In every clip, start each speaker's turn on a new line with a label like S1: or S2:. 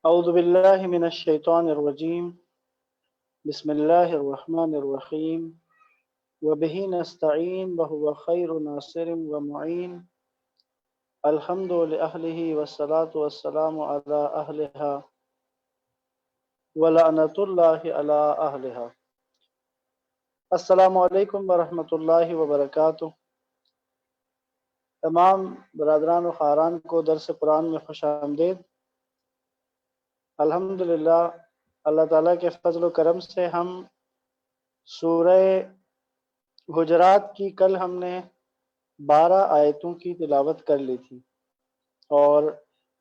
S1: اعوذ باللہ من الشیطان الرجیم بسم اللہ الرحمن الرحیم وبہ نستعین وہو خیر ناصر ومعین الحمد لأہلہ والصلاة والسلام علی اہلہا ولعنۃ اللہ علی اہلہا۔ السلام علیکم ورحمۃ اللہ وبرکاتہ۔ تمام برادران و خاران کو درس قرآن میں خوش آمدید۔ الحمدللہ اللہ تعالیٰ کے فضل و کرم سے ہم سورہ حجرات کی کل ہم نے 12 آیتوں کی تلاوت کر لی تھی اور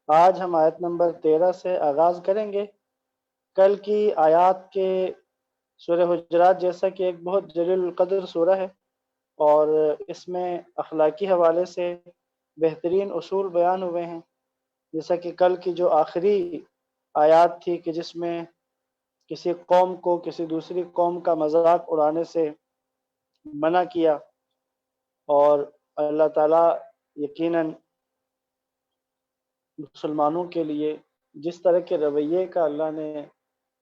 S1: آج ہم آیت نمبر 13 سے آغاز کریں گے۔ کل کی آیات کے سورہ حجرات جیسا کہ ایک بہت جلیل القدر سورہ ہے اور اس میں اخلاقی حوالے سے بہترین اصول بیان ہوئے ہیں، جیسا کہ کل کی جو آخری آیات تھی کہ جس میں کسی قوم کو کسی دوسری قوم کا مذاق اڑانے سے منع کیا، اور اللہ تعالیٰ یقیناً مسلمانوں کے لیے جس طرح کے رویے کا اللہ نے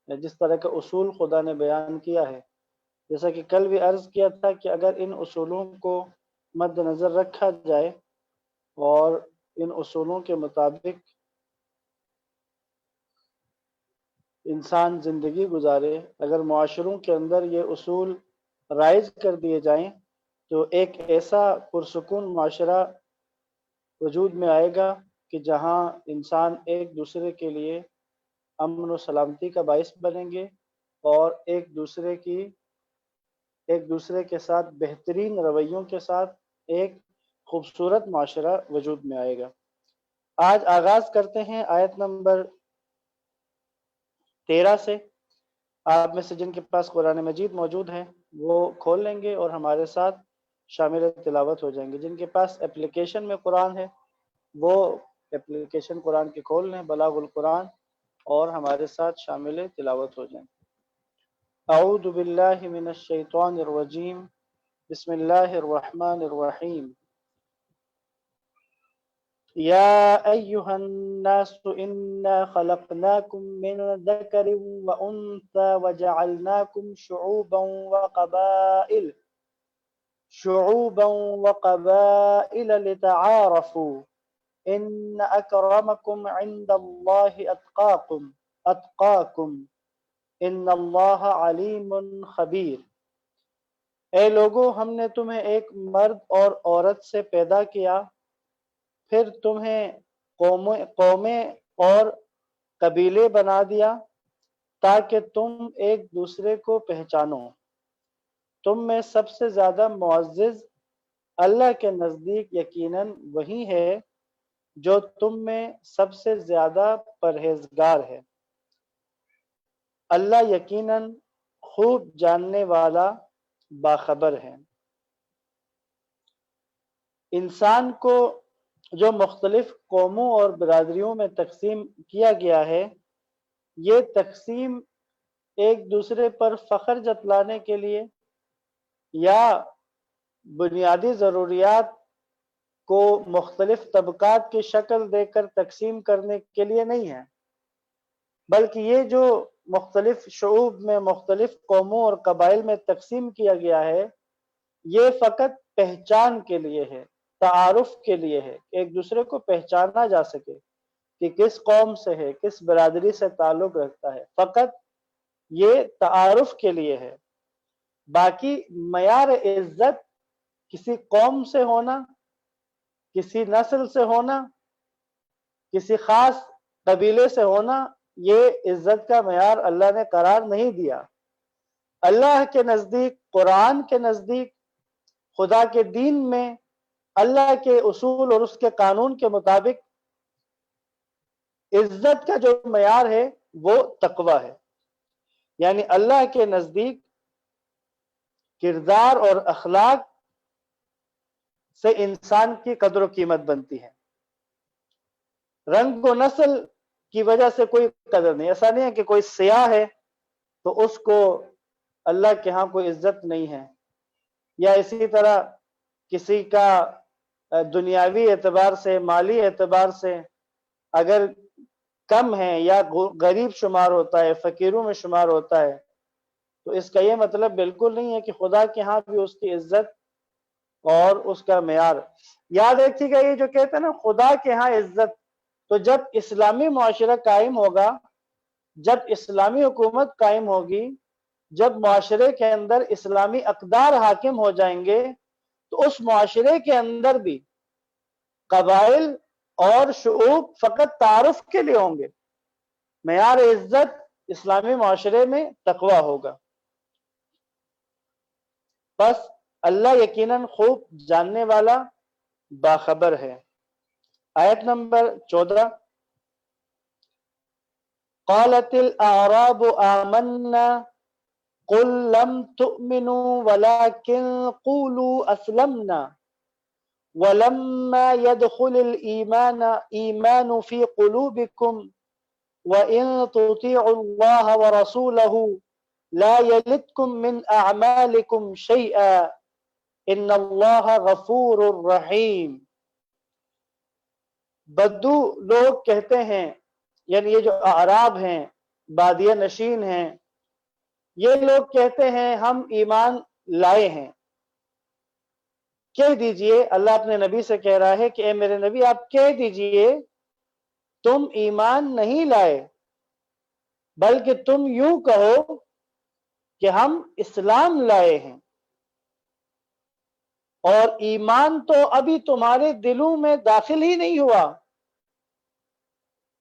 S1: جس طرح کا اصول خدا نے بیان کیا ہے، جیسا کہ کل بھی عرض کیا تھا کہ اگر ان اصولوں کو مد نظر رکھا جائے اور ان اصولوں کے مطابق انسان زندگی گزارے، اگر معاشروں کے اندر یہ اصول رائج کر دیے جائیں تو ایک ایسا پرسکون معاشرہ وجود میں آئے گا کہ جہاں انسان ایک دوسرے کے لیے امن و سلامتی کا باعث بنیں گے اور ایک دوسرے کے ساتھ بہترین رویوں کے ساتھ ایک خوبصورت معاشرہ وجود میں آئے گا۔ آج آغاز کرتے ہیں آیت نمبر 13 سے۔ آپ میں سے جن کے پاس قرآن مجید موجود ہے وہ کھول لیں گے اور ہمارے ساتھ شامل تلاوت ہو جائیں گے۔ جن کے پاس اپلیکیشن میں قرآن ہے وہ اپلیکیشن قرآن کی کھول لیں، بلاغ القرآن، اور ہمارے ساتھ شامل تلاوت ہو جائیں۔ اعوذ باللہ من الشیطان الرجیم بسم اللہ الرحمن الرحیم۔ يا أيها الناس إنا خلقناكم من ذكر وأنثى وجعلناكم شعوبا وقبائل لتعارفوا إن أكرمكم عند الله أتقاكم إن الله عليم خبير۔ اے لوگو، ہم نے تمہیں ایک مرد اور عورت سے پیدا کیا، پھر تمہیں قومیں اور قبیلے بنا دیا تاکہ تم ایک دوسرے کو پہچانو۔ تم میں سب سے زیادہ معزز اللہ کے نزدیک یقیناً وہی ہے جو تم میں سب سے زیادہ پرہیزگار ہے۔ اللہ یقیناً خوب جاننے والا باخبر ہے۔ انسان کو جو مختلف قوموں اور برادریوں میں تقسیم کیا گیا ہے، یہ تقسیم ایک دوسرے پر فخر جتلانے کے لیے یا بنیادی ضروریات کو مختلف طبقات کی شکل دے کر تقسیم کرنے کے لیے نہیں ہے، بلکہ یہ جو مختلف شعوب میں مختلف قوموں اور قبائل میں تقسیم کیا گیا ہے، یہ فقط پہچان کے لیے ہے، تعارف کے لیے ہے، ایک دوسرے کو پہچانا جا سکے کہ کس قوم سے ہے، کس برادری سے تعلق رکھتا ہے، فقط یہ تعارف کے لیے ہے۔ باقی معیار عزت کسی قوم سے ہونا، کسی نسل سے ہونا، کسی خاص قبیلے سے ہونا، یہ عزت کا معیار اللہ نے قرار نہیں دیا۔ اللہ کے نزدیک، قرآن کے نزدیک، خدا کے دین میں اللہ کے اصول اور اس کے قانون کے مطابق عزت کا جو معیار ہے وہ تقوی ہے، یعنی اللہ کے نزدیک کردار اور اخلاق سے انسان کی قدر و قیمت بنتی ہے۔ رنگ و نسل کی وجہ سے کوئی قدر نہیں، ایسا نہیں ہے کہ کوئی سیاہ ہے تو اس کو اللہ کے ہاں کوئی عزت نہیں ہے، یا اسی طرح کسی کا دنیاوی اعتبار سے، مالی اعتبار سے اگر کم ہے یا غریب شمار ہوتا ہے، فقیروں میں شمار ہوتا ہے، تو اس کا یہ مطلب بالکل نہیں ہے کہ خدا کے ہاں بھی اس کی عزت اور اس کا معیار. یاد رکھیے گا یہ جو کہتے ہیں نا خدا کے ہاں عزت، تو جب اسلامی معاشرہ قائم ہوگا، جب اسلامی حکومت قائم ہوگی، جب معاشرے کے اندر اسلامی اقدار حاکم ہو جائیں گے، تو اس معاشرے کے اندر بھی قبائل اور شعوب فقط تعارف کے لیے ہوں گے. معیار عزت اسلامی معاشرے میں تقوی ہوگا. بس اللہ یقیناً خوب جاننے والا، باخبر ہے. آیت نمبر 14. قالت الاعراب آمنا قل لم تؤمنوا ولكن قولوا اسلمنا ولما يدخل الإيمان في قلوبكم وإن تطيعوا الله ورسوله لا يلدكم من أعمالكم شيئا إن الله غفور رحيم. بدو لوگ کہتے ہیں، یعنی یہ جو اعراب ہیں، بادیہ نشین ہیں، یہ لوگ کہتے ہیں ہم ایمان لائے ہیں. کہہ دیجئے، اللہ اپنے نبی سے کہہ رہا ہے کہ اے میرے نبی آپ کہہ دیجئے تم ایمان نہیں لائے، بلکہ تم یوں کہو کہ ہم اسلام لائے ہیں، اور ایمان تو ابھی تمہارے دلوں میں داخل ہی نہیں ہوا،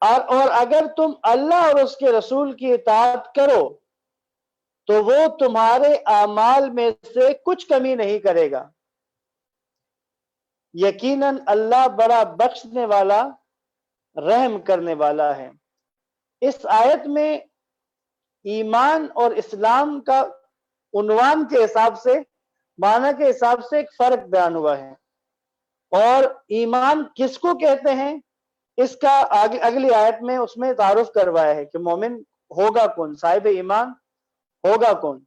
S1: اور اگر تم اللہ اور اس کے رسول کی اطاعت کرو تو وہ تمہارے اعمال میں سے کچھ کمی نہیں کرے گا. یقیناً اللہ بڑا بخشنے والا، رحم کرنے والا ہے. اس آیت میں ایمان اور اسلام کا عنوان کے حساب سے، معنی کے حساب سے ایک فرق بیان ہوا ہے. اور ایمان کس کو کہتے ہیں اس کا اگلی آیت میں اس میں تعارف کروایا ہے کہ مومن ہوگا کون، صاحب ایمان ہوگا کون.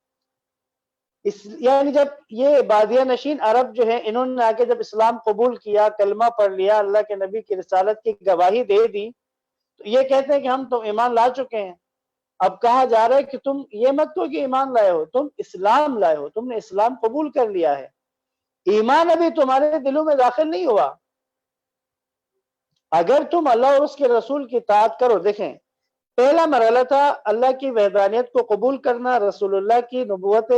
S1: یعنی جب یہ بادیہ نشین عرب جو ہیں، انہوں نے آ کے جب اسلام قبول کیا، کلمہ پڑھ لیا، اللہ کے نبی کی رسالت کی گواہی دے دی، تو یہ کہتے ہیں کہ ہم تو ایمان لا چکے ہیں. اب کہا جا رہا ہے کہ تم یہ مت کہو کہ ایمان لائے ہو، تم اسلام لائے ہو، تم نے اسلام قبول کر لیا ہے، ایمان ابھی تمہارے دلوں میں داخل نہیں ہوا. اگر تم اللہ اور اس کے رسول کی اطاعت کرو. دیکھیں، پہلا مرحلہ تھا اللہ کی وحدانیت کو قبول کرنا، رسول اللہ کی نبوت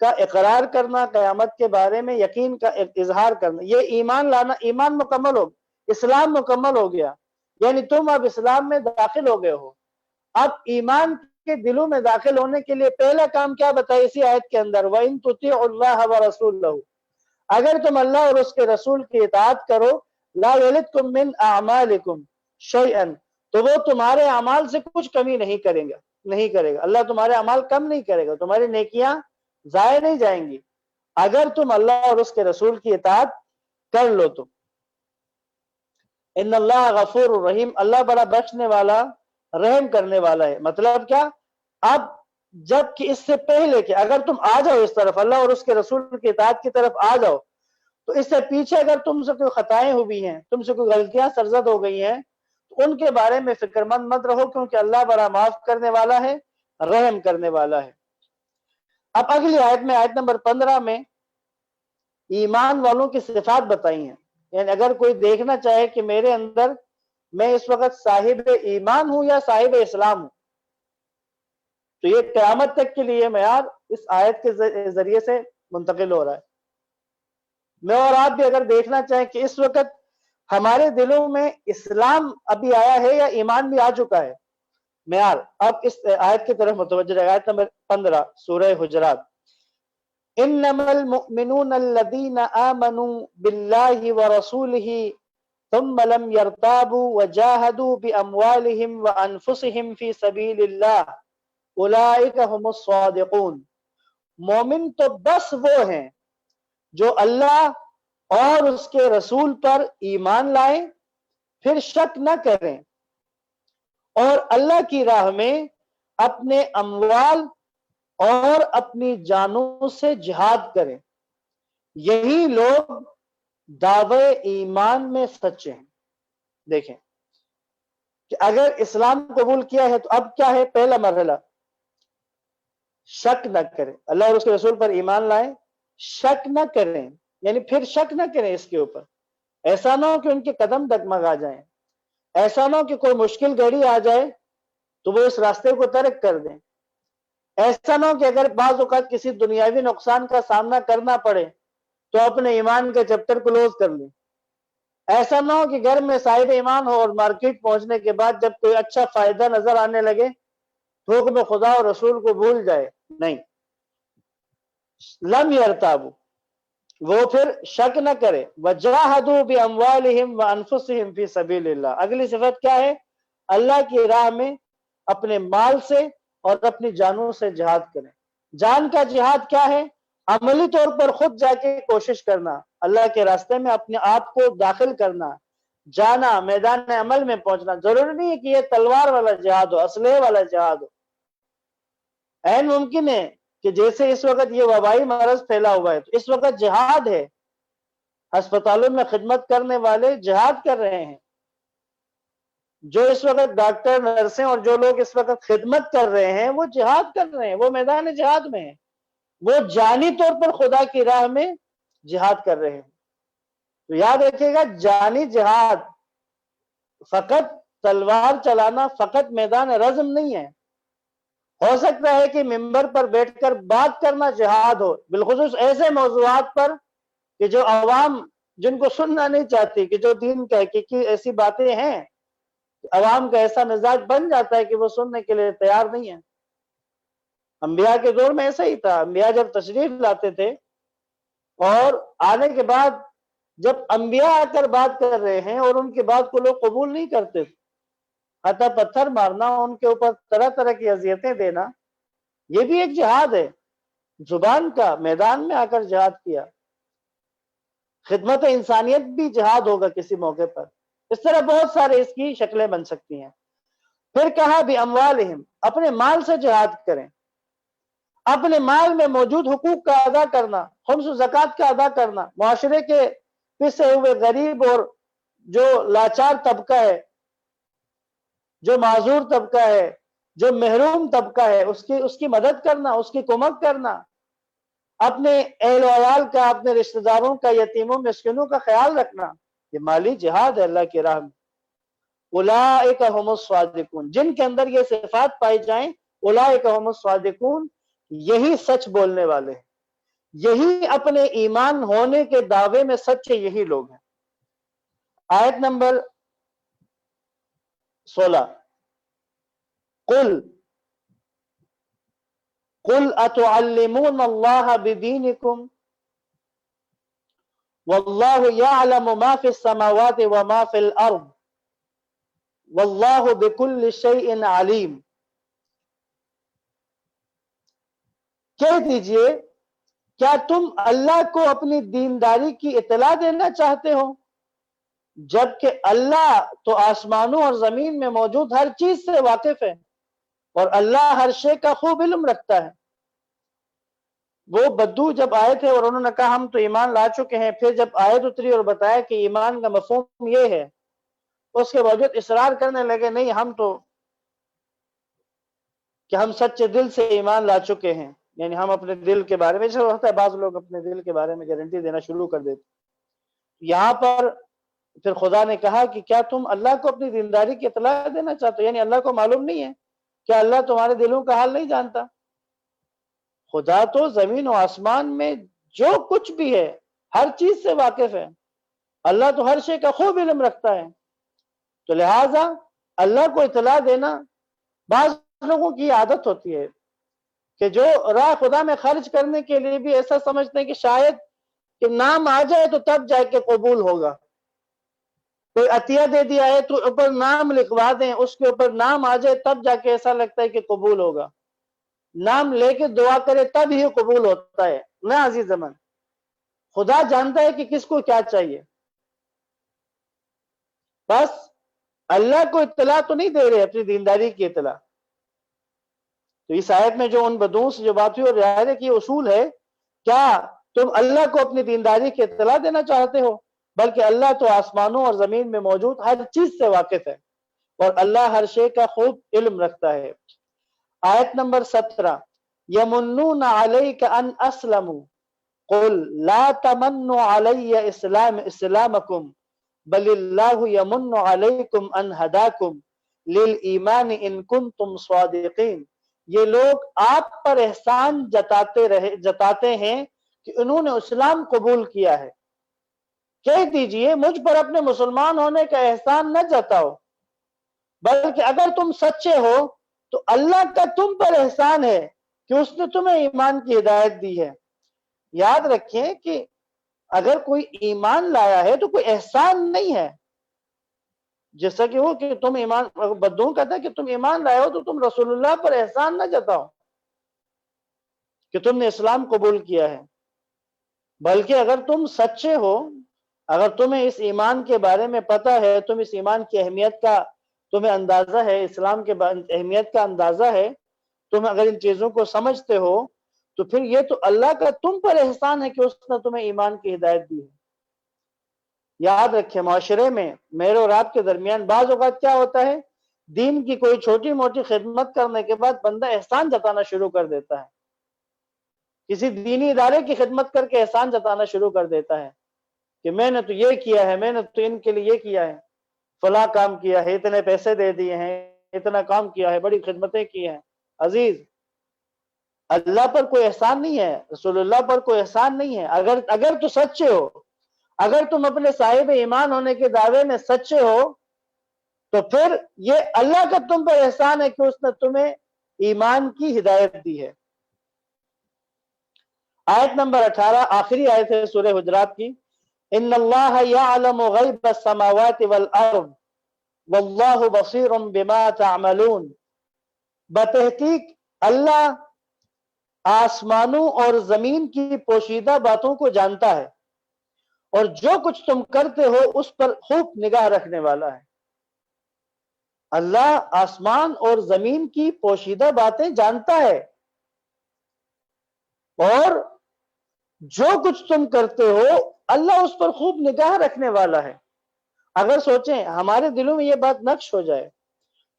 S1: کا اقرار کرنا، قیامت کے بارے میں یقین کا اظہار کرنا. یہ ایمان لانا، ایمان مکمل ہو، اسلام مکمل ہو گیا، یعنی تم اب اسلام میں داخل ہو گئے ہو. اب ایمان کے دلوں میں داخل ہونے کے لیے پہلا کام کیا بتایا اسی آیت کے اندر؟ وَإِن تُطِيعُوا اللَّهَ وَرَسُولَهُ، اگر تم اللہ اور اس کے رسول کی اطاعت کرو، لا يلدكم من اعمالكم شيئا، تو وہ تمہارے اعمال سے کچھ کمی نہیں کرے گا. اللہ تمہارے اعمال کم نہیں کرے گا، تمہاری نیکیاں ضائع نہیں جائیں گی اگر تم اللہ اور اس کے رسول کی اطاعت کر لو تو. ان اللہ غفور الرحیم، اللہ بڑا بخشنے والا، رحم کرنے والا ہے. مطلب کیا؟ اب جب کہ اس سے پہلے کہ اگر تم آ جاؤ اس طرف، اللہ اور اس کے رسول کی اطاعت کی طرف آ جاؤ، تو اس سے پیچھے اگر تم سے کوئی خطائیں ہوئی ہیں، تم سے کوئی غلطیاں سرزد ہو گئی ہیں، تو ان کے بارے میں فکر مند مت رہو، کیونکہ اللہ بڑا معاف کرنے والا ہے، رحم کرنے والا ہے. اب اگلی آیت میں، آیت نمبر 15 میں ایمان والوں کی صفات بتائی ہیں. یعنی اگر کوئی دیکھنا چاہے کہ میرے اندر میں اس وقت صاحب ایمان ہوں یا صاحب اسلام ہوں، تو یہ قیامت تک کے لیے معیار اس آیت کے ذریعے سے منتقل ہو رہا ہے. میں اور آپ بھی اگر دیکھنا چاہیں کہ اس وقت ہمارے دلوں میں اسلام ابھی آیا ہے یا ایمان بھی آ چکا ہے، معیار اب اس آیت کی طرف متوجہ رہے. آیت نمبر 15 سورہ حجرات. انما المؤمنون الذين آمنوا بالله ورسوله ثم لم يرتابوا وجاهدوا بأموالهم وأنفسهم في سبيل الله اولئک هم الصادقون. مومن تو بس وہ ہیں جو اللہ اور اس کے رسول پر ایمان لائیں، پھر شک نہ کریں، اور اللہ کی راہ میں اپنے اموال اور اپنی جانوں سے جہاد کریں، یہی لوگ دعوے ایمان میں سچے ہیں. دیکھیں، کہ اگر اسلام قبول کیا ہے تو اب کیا ہے؟ پہلا مرحلہ شک نہ کریں، اللہ اور اس کے رسول پر ایمان لائیں، شک نہ کریں، یعنی پھر شک نہ کریں اس کے اوپر. ایسا نہ ہو کہ ان کے قدم ڈگمگا جائیں، ایسا نہ ہو کہ کوئی مشکل گھڑی آ جائے تو وہ اس راستے کو ترک کر دیں، ایسا نہ ہو کہ اگر بعض اوقات کسی دنیاوی نقصان کا سامنا کرنا پڑے تو اپنے ایمان کا چیپٹر کلوز کر لیں. ایسا نہ ہو کہ گھر میں صاحب ایمان ہو اور مارکیٹ پہنچنے کے بعد جب کوئی اچھا فائدہ نظر آنے لگے تو حکم خدا اور رسول کو بھول جائے. نہیں، لم یرتابوا، وہ پھر شک نہ کرے. وجاہدوا باموالہم وانفسہم فی سبیل اللہ. اگلی صفت کیا ہے؟ اللہ کی راہ میں اپنے مال سے اور اپنی جانوں سے جہاد کریں. جان کا جہاد کیا ہے؟ عملی طور پر خود جا کے کوشش کرنا، اللہ کے راستے میں اپنے آپ کو داخل کرنا، جانا، میدان عمل میں پہنچنا. ضروری نہیں ہے کہ یہ تلوار والا جہاد ہو، اسلحے والا جہاد ہو. این ممکن ہے کہ جیسے اس وقت یہ وبائی مرض پھیلا ہوا ہے تو اس وقت جہاد ہے، ہسپتالوں میں خدمت کرنے والے جہاد کر رہے ہیں، جو اس وقت ڈاکٹر، نرسیں اور جو لوگ اس وقت خدمت کر رہے ہیں وہ جہاد کر رہے ہیں، وہ میدان جہاد میں ہیں، وہ جانی طور پر خدا کی راہ میں جہاد کر رہے ہیں. تو یاد رکھیے گا، جانی جہاد فقط تلوار چلانا، فقط میدان رزم نہیں ہے. ہو سکتا ہے کہ ممبر پر بیٹھ کر بات کرنا جہاد ہو، بالخصوص ایسے موضوعات پر کہ جو عوام جن کو سننا نہیں چاہتی، کہ جو دین کا حقیقی ایسی باتیں ہیں عوام کا ایسا مزاج بن جاتا ہے کہ وہ سننے کے لیے تیار نہیں ہے. انبیاء کے دور میں ایسا ہی تھا. انبیاء جب تشریف لاتے تھے اور آنے کے بعد جب انبیاء آ کر بات کر رہے ہیں اور ان کی بات کو لوگ قبول نہیں کرتے، ہاتھا پتھر مارنا، ان کے اوپر طرح طرح کی اذیتیں دینا، یہ بھی ایک جہاد ہے. زبان کا میدان میں آ کر جہاد کیا. خدمت انسانیت بھی جہاد ہوگا کسی موقع پر. اس طرح بہت سارے اس کی شکلیں بن سکتی ہیں. پھر کہا باموالہم، اپنے مال سے جہاد کریں. اپنے مال میں موجود حقوق کا ادا کرنا، خمس و زکوٰۃ کا ادا کرنا، معاشرے کے پسے ہوئے غریب اور جو لاچار طبقہ ہے، جو معذور طبقہ ہے، جو محروم طبقہ ہے، اس کی مدد کرنا، اس کی کمک کرنا، اپنے اہل و عیال کا، اپنے رشتہ داروں کا، یتیموں مسکینوں کا خیال رکھنا، یہ مالی جہاد ہے اللہ کی راہ میں. اولئک هم الصادقون، جن کے اندر یہ صفات پائی جائیں، اولئک هم الصادقون، یہی سچ بولنے والے ہیں، یہی اپنے ایمان ہونے کے دعوے میں سچے یہی لوگ ہیں. آیت نمبر 16، قل اتعلمون اللہ بدینکم واللہ یعلم ما فی السماوات وما فی الارض واللہ بکل شیء علیم. کہہ دیجئے، کیا تم اللہ کو اپنی دینداری کی اطلاع دینا چاہتے ہو، جبکہ اللہ تو آسمانوں اور زمین میں موجود ہر چیز سے واقف ہے اور اللہ ہر شے کا خوب علم رکھتا ہے. وہ بدو جب آئے تھے اور انہوں نے کہا ہم تو ایمان لا چکے ہیں، پھر جب آیت اتری اور بتایا کہ ایمان کا مفہوم یہ ہے، اس کے باوجود اصرار کرنے لگے نہیں، ہم تو کہ ہم سچے دل سے ایمان لا چکے ہیں. یعنی ہم اپنے دل کے بارے میں، جیسے ہوتا ہے بعض لوگ اپنے دل کے بارے میں گارنٹی دینا شروع کر دیتے. یہاں پر پھر خدا نے کہا کہ کیا تم اللہ کو اپنی دینداری کی اطلاع دینا چاہتے ہو؟ یعنی اللہ کو معلوم نہیں ہے؟ کیا اللہ تمہارے دلوں کا حال نہیں جانتا؟ خدا تو زمین و آسمان میں جو کچھ بھی ہے ہر چیز سے واقف ہے. اللہ تو ہر شے کا خوب علم رکھتا ہے. تو لہٰذا اللہ کو اطلاع دینا، بعض لوگوں کی عادت ہوتی ہے کہ جو راہ خدا میں خرچ کرنے کے لیے بھی ایسا سمجھتے ہیں کہ شاید کہ نام آ جائے تو تب جا کے قبول ہوگا. کوئی عطیہ دے دیا ہے تو اوپر نام لکھوا دیں، اس کے اوپر نام آ جائے تب جا کے ایسا لگتا ہے کہ قبول ہوگا. نام لے کے دعا کرے تب ہی قبول ہوتا ہے. نہ عزیز من، خدا جانتا ہے کہ کس کو کیا چاہیے. بس اللہ کو اطلاع تو نہیں دے رہے، اپنی دینداری کی اطلاع. تو اس آیت میں جو ان بدوؤں سے جو بات ہوئی اور رعایت کی اصول ہے، کیا تم اللہ کو اپنی دینداری کی اطلاع دینا چاہتے ہو، بلکہ اللہ تو آسمانوں اور زمین میں موجود ہر چیز سے واقف ہے اور اللہ ہر شے کا خوب علم رکھتا ہے۔ آیت نمبر 17، یمنون علیک ان اسلموا قل لا تمنوا علی اسلامکم بل اللہ یمن علیکم ان ہداکم للایمان ان کنتم صادقین۔ یہ لوگ آپ پر احسان جتاتے ہیں کہ انہوں نے اسلام قبول کیا ہے۔ کہہ دیجئے مجھ پر اپنے مسلمان ہونے کا احسان نہ جتاؤ، بلکہ اگر تم سچے ہو تو اللہ کا تم پر احسان ہے کہ اس نے تمہیں ایمان کی ہدایت دی ہے۔ یاد رکھیں کہ اگر کوئی ایمان لایا ہے تو کوئی احسان نہیں ہے، جیسا کہ وہ کہ تم ایمان، بدوں کہتا ہے کہ تم ایمان لائے ہو تو تم رسول اللہ پر احسان نہ جتاؤ کہ تم نے اسلام قبول کیا ہے، بلکہ اگر تم سچے ہو، اگر تمہیں اس ایمان کے بارے میں پتہ ہے، تم اس ایمان کی اہمیت کا تمہیں اندازہ ہے، اسلام کے اہمیت کا اندازہ ہے، تم اگر ان چیزوں کو سمجھتے ہو تو پھر یہ تو اللہ کا تم پر احسان ہے کہ اس نے تمہیں ایمان کی ہدایت دی ہے۔ یاد رکھیں معاشرے میں میرے اور آپ کے درمیان بعض اوقات کیا ہوتا ہے، دین کی کوئی چھوٹی موٹی خدمت کرنے کے بعد بندہ احسان جتانا شروع کر دیتا ہے، کسی دینی ادارے کی خدمت کر کے احسان جتانا شروع کر دیتا ہے کہ میں نے تو یہ کیا ہے، میں نے تو ان کے لیے یہ کیا ہے، فلاں کام کیا ہے، اتنے پیسے دے دیے ہیں، اتنا کام کیا ہے، بڑی خدمتیں کی ہیں۔ عزیز، اللہ پر کوئی احسان نہیں ہے، رسول اللہ پر کوئی احسان نہیں ہے۔ اگر تو سچے ہو، اگر تم اپنے صاحب ایمان ہونے کے دعوے میں سچے ہو تو پھر یہ اللہ کا تم پر احسان ہے کہ اس نے تمہیں ایمان کی ہدایت دی ہے۔ آیت نمبر 18 آخری آیت ہے سورہ حجرات کی، ان اللہ یعلم غیب السماوات والارض واللہ بصیر بما تعملون۔ بتحقیق اللہ آسمانوں اور زمین کی پوشیدہ باتوں کو جانتا ہے اور جو کچھ تم کرتے ہو اس پر خوب نگاہ رکھنے والا ہے۔ اللہ آسمان اور زمین کی پوشیدہ باتیں جانتا ہے اور جو کچھ تم کرتے ہو اللہ اس پر خوب نگاہ رکھنے والا ہے۔ اگر سوچیں ہمارے دلوں میں یہ بات نقش ہو جائے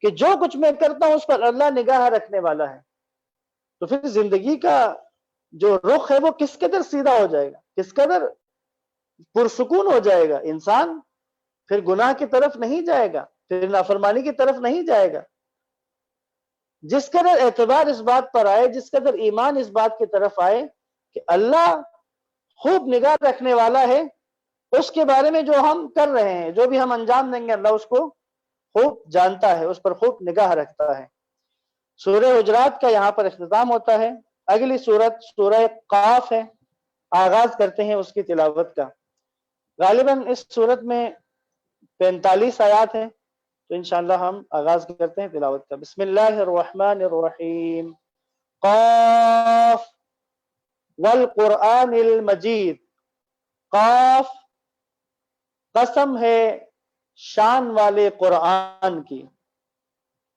S1: کہ جو کچھ میں کرتا ہوں اس پر اللہ نگاہ رکھنے والا ہے، تو پھر زندگی کا جو رخ ہے وہ کس قدر سیدھا ہو جائے گا، کس قدر پرسکون ہو جائے گا۔ انسان پھر گناہ کی طرف نہیں جائے گا، پھر نافرمانی کی طرف نہیں جائے گا۔ جس قدر اعتبار اس بات پر آئے، جس قدر ایمان اس بات کی طرف آئے کہ اللہ خوب نگاہ رکھنے والا ہے، اس کے بارے میں جو ہم کر رہے ہیں، جو بھی ہم انجام دیں گے، اللہ اس کو خوب جانتا ہے، اس پر خوب نگاہ رکھتا ہے۔ سورہ حجرات کا یہاں پر اختتام ہوتا ہے۔ اگلی سورت سورہ قاف ہے، آغاز کرتے ہیں اس کی تلاوت کا۔ غالباً اس سورت میں 45 آیات ہیں، تو انشاءاللہ ہم آغاز کرتے ہیں تلاوت کا۔ بسم اللہ الرحمن الرحیم، قاف والقرآن المجید۔ قاف قسم ہے شان والے قرآن کی۔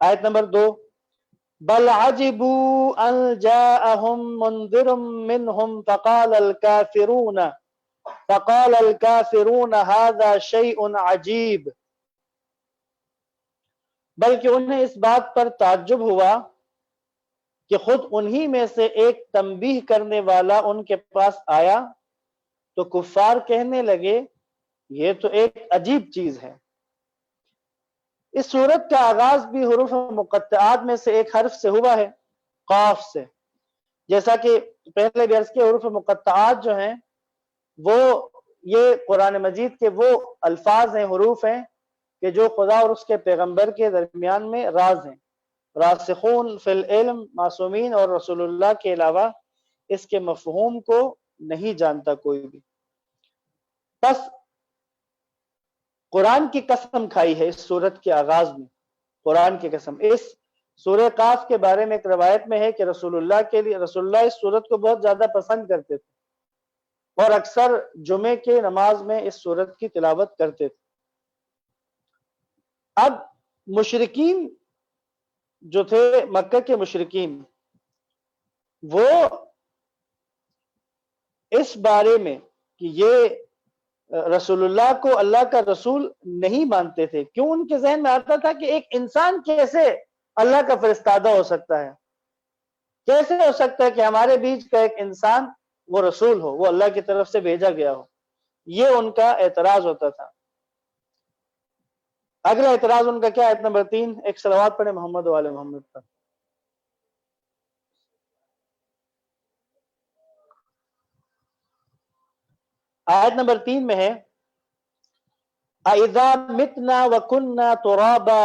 S1: آیت نمبر 2، بل عجبوا ان جاءهم منذر منهم فقال الكافرون هذا شيء عجیب۔ بلکہ انہیں اس بات پر تعجب ہوا کہ خود انہی میں سے ایک تنبیہ کرنے والا ان کے پاس آیا تو کفار کہنے لگے یہ تو ایک عجیب چیز ہے۔ اس سورت کا آغاز بھی حروف مقطعات میں سے ایک حرف سے ہوا ہے، قاف سے۔ جیسا کہ پہلے بھی عرض کے حروف مقطعات جو ہیں وہ یہ قرآن مجید کے وہ الفاظ ہیں، حروف ہیں کہ جو خدا اور اس کے پیغمبر کے درمیان میں راز ہیں۔ راسخون فی العلم، معصومین اور رسول اللہ کے علاوہ اس کے مفہوم کو نہیں جانتا کوئی بھی۔ بس قرآن کی قسم کھائی ہے اس سورت کے آغاز میں، قرآن کی قسم۔ اس سورہ قاف کے بارے میں ایک روایت میں ہے کہ رسول اللہ اس سورت کو بہت زیادہ پسند کرتے تھے اور اکثر جمعے کے نماز میں اس سورت کی تلاوت کرتے تھے۔ اب مشرکین جو تھے، مکہ کے مشرکین، وہ اس بارے میں کہ یہ رسول اللہ کو اللہ کا رسول نہیں مانتے تھے. کیوں؟ ان کے ذہن میں آتا تھا کہ ایک انسان کیسے اللہ کا فرستادہ ہو سکتا ہے، کیسے ہو سکتا ہے کہ ہمارے بیچ کا ایک انسان وہ رسول ہو، وہ اللہ کی طرف سے بھیجا گیا ہو. یہ ان کا اعتراض ہوتا تھا. اگلا اعتراض ان کا کیا؟ آیت نمبر 3. ایک صلوات پڑھیں محمد و آل محمد پر. آیت نمبر 3 میں ہے اَإِذَا مِتْنَا وَكُنَّا تُرَابًا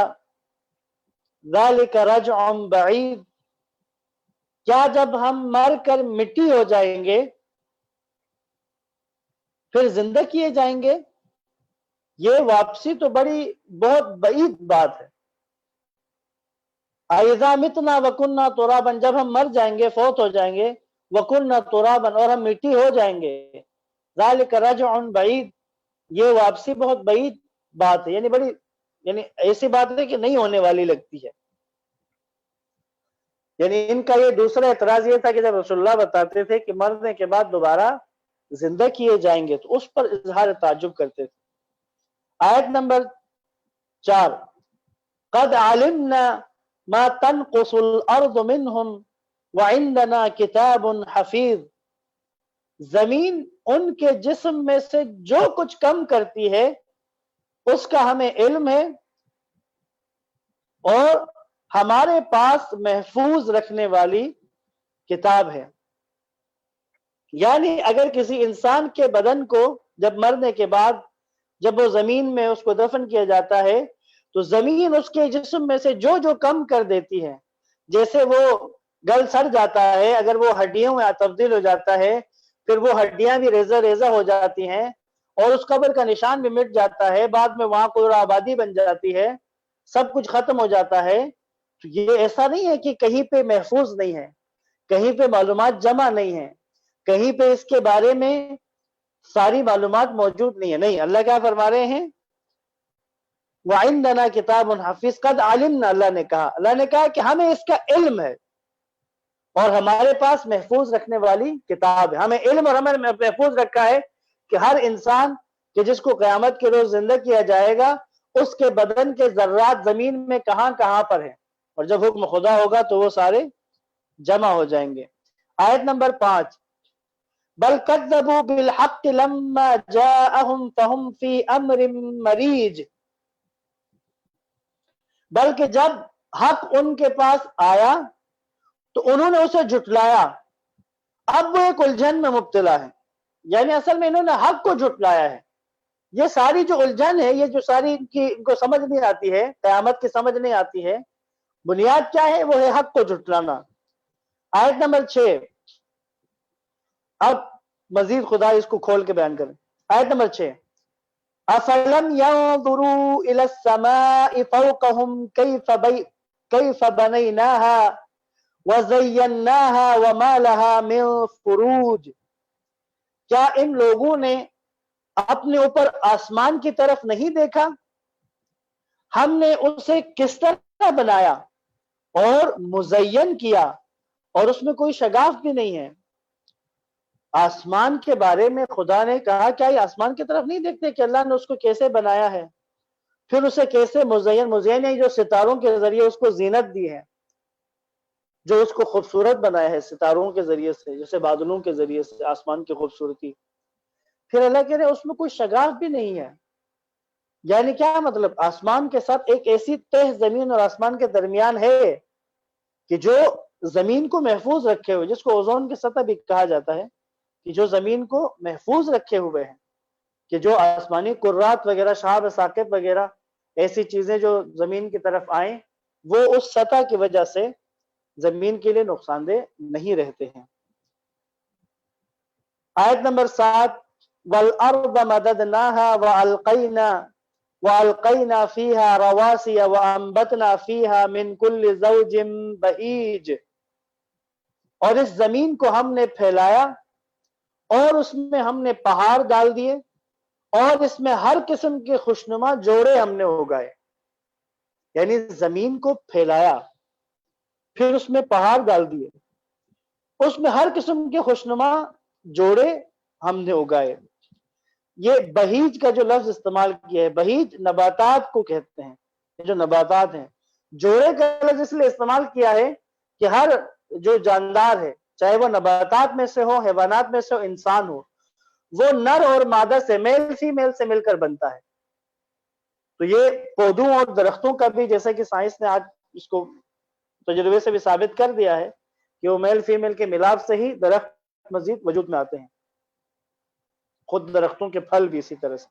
S1: ذَلِكَ رَجْعٌ بَعِيدٌ، کیا جب ہم مر کر مٹی ہو جائیں گے پھر زندہ کیے جائیں گے؟ یہ واپسی تو بہت بعید بات ہے. اَإِذَا مِتْنَا وَكُنَّا تُرَابًا، جب ہم مر جائیں گے، فوت ہو جائیں گے، وَكُنَّا تُرَابًا، اور ہم مٹی ہو جائیں گے، ذَلِكَ رَجْعٌ بَعِيدٌ، یہ واپسی بہت بعید بات ہے، یعنی ایسی بات ہے کہ نہیں ہونے والی لگتی ہے. یعنی ان کا یہ دوسرا اعتراض یہ تھا کہ جب رسول اللہ بتاتے تھے کہ مرنے کے بعد دوبارہ زندہ کیے جائیں گے تو اس پر اظہار تعجب کرتے تھے. آیت نمبر 4. قد علمنا ما تنقص الارض منهم وعندنا کتاب حفیظ، زمین ان کے جسم میں سے جو کچھ کم کرتی ہے اس کا ہمیں علم ہے، اور ہمارے پاس محفوظ رکھنے والی کتاب ہے. یعنی اگر کسی انسان کے بدن کو جب مرنے کے بعد جب وہ زمین میں اس کو دفن کیا جاتا ہے تو زمین اس کے جسم میں سے جو جو کم کر دیتی ہے، جیسے وہ گل سڑ جاتا ہے، اگر وہ ہڈیوں میں تبدیل ہو جاتا ہے، پھر وہ ہڈیاں بھی ریزہ ریزہ ہو جاتی ہیں اور اس قبر کا نشان بھی مٹ جاتا ہے، بعد میں وہاں کوئی آبادی بن جاتی ہے، سب کچھ ختم ہو جاتا ہے. تو یہ ایسا نہیں ہے کہ کہیں پہ محفوظ نہیں ہے، کہیں پہ معلومات جمع نہیں ہے، کہیں پہ اس کے بارے میں ساری معلومات موجود نہیں ہے. نہیں، اللہ کیا فرما رہے ہیں؟ وَعِندَنَا كِتَابٌ حَفِيظٌ قَدْ عَلِمْنَا، اللہ نے کہا کہ ہمیں اس کا علم ہے اور ہمارے پاس محفوظ رکھنے والی کتاب ہے. ہمیں علم اور ہمیں محفوظ رکھا ہے کہ ہر انسان کہ جس کو قیامت کے روز زندہ کیا جائے گا اس کے بدن کے ذرات زمین میں کہاں کہاں پر ہیں، اور جب حکم خدا ہوگا تو وہ سارے جمع ہو جائیں گے. آیت نمبر 5. بل کذبوا بالحق لما جاءهم فهم في امر مریج، بلکہ جب حق ان کے پاس آیا تو انہوں نے اسے جھٹلایا، اب وہ ایک الجھن میں مبتلا ہے. یعنی اصل میں انہوں نے حق کو جھٹلایا ہے. یہ ساری جو الجھن ہے، یہ جو ساری ان کو سمجھ نہیں آتی ہے، قیامت کی سمجھ نہیں آتی ہے، بنیاد کیا ہے؟ وہ ہے حق کو جھٹلانا. آیت نمبر 6. اب مزید خدا اس کو کھول کے بیان کریں. آیت نمبر 6. افلم ينظروا الى السماء فوقهم كيف بنيناها وزيناها وما لها من فروج، کیا ان لوگوں نے اپنے اوپر آسمان کی طرف نہیں دیکھا؟ ہم نے اسے کس طرح بنایا اور مزین کیا، اور اس میں کوئی شگاف بھی نہیں ہے. آسمان کے بارے میں خدا نے کہا کیا یہ آسمان کی طرف نہیں دیکھتے کہ اللہ نے اس کو کیسے بنایا ہے، پھر اسے کیسے مزین ہے، جو ستاروں کے ذریعے اس کو زینت دی ہے، جو اس کو خوبصورت بنایا ہے ستاروں کے ذریعے سے، جیسے بادلوں کے ذریعے سے آسمان کی خوبصورتی. پھر اللہ کہہ رہے اس میں کوئی شگاف بھی نہیں ہے. یعنی کیا مطلب؟ آسمان کے ساتھ ایک ایسی تہ زمین اور آسمان کے درمیان ہے کہ جو زمین کو محفوظ رکھے ہوئے، جس کو اوزون کی سطح بھی کہا جاتا ہے، کہ جو زمین کو محفوظ رکھے ہوئے ہیں، کہ جو آسمانی کرات وغیرہ، شہاب ثاقب وغیرہ ایسی چیزیں جو زمین کی طرف آئیں وہ اس سطح کی وجہ سے زمین کے لیے نقصان دہ نہیں رہتے ہیں. آیت نمبر 7. وَالْأَرْضَ مَدَدْنَاهَا وَأَلْقَيْنَا فِيهَا رَوَاسِيَ وَأَنبَتْنَا فِيهَا مِنْ كُلِّ زَوْجٍ بَهِيجٍ، اور اس زمین کو ہم نے پھیلایا اور اس میں ہم نے پہاڑ ڈال دیے اور اس میں ہر قسم کے خوشنما جوڑے ہم نے اگائے. یعنی زمین کو پھیلایا، پھر اس میں پہاڑ ڈال دیے، اس میں ہر قسم کے خوشنما جوڑے ہم نے اگائے. یہ بہیج کا جو لفظ استعمال کیا ہے، بہیج نباتات کو کہتے ہیں، یہ جو نباتات ہیں، جوڑے کا لفظ اس لیے استعمال کیا ہے کہ ہر جو جاندار ہے، چاہے وہ نباتات میں سے ہو، حیوانات میں سے ہو، انسان ہو، وہ نر اور مادہ سے، میل فیمیل سے مل کر بنتا ہے۔ تو یہ پودوں اور درختوں کا بھی، جیسے کہ سائنس نے آج اس کو تجربے سے بھی ثابت کر دیا ہے کہ وہ میل فیمیل کے ملاپ سے ہی درخت مزید وجود میں آتے ہیں، خود درختوں کے پھل بھی اسی طرح سے۔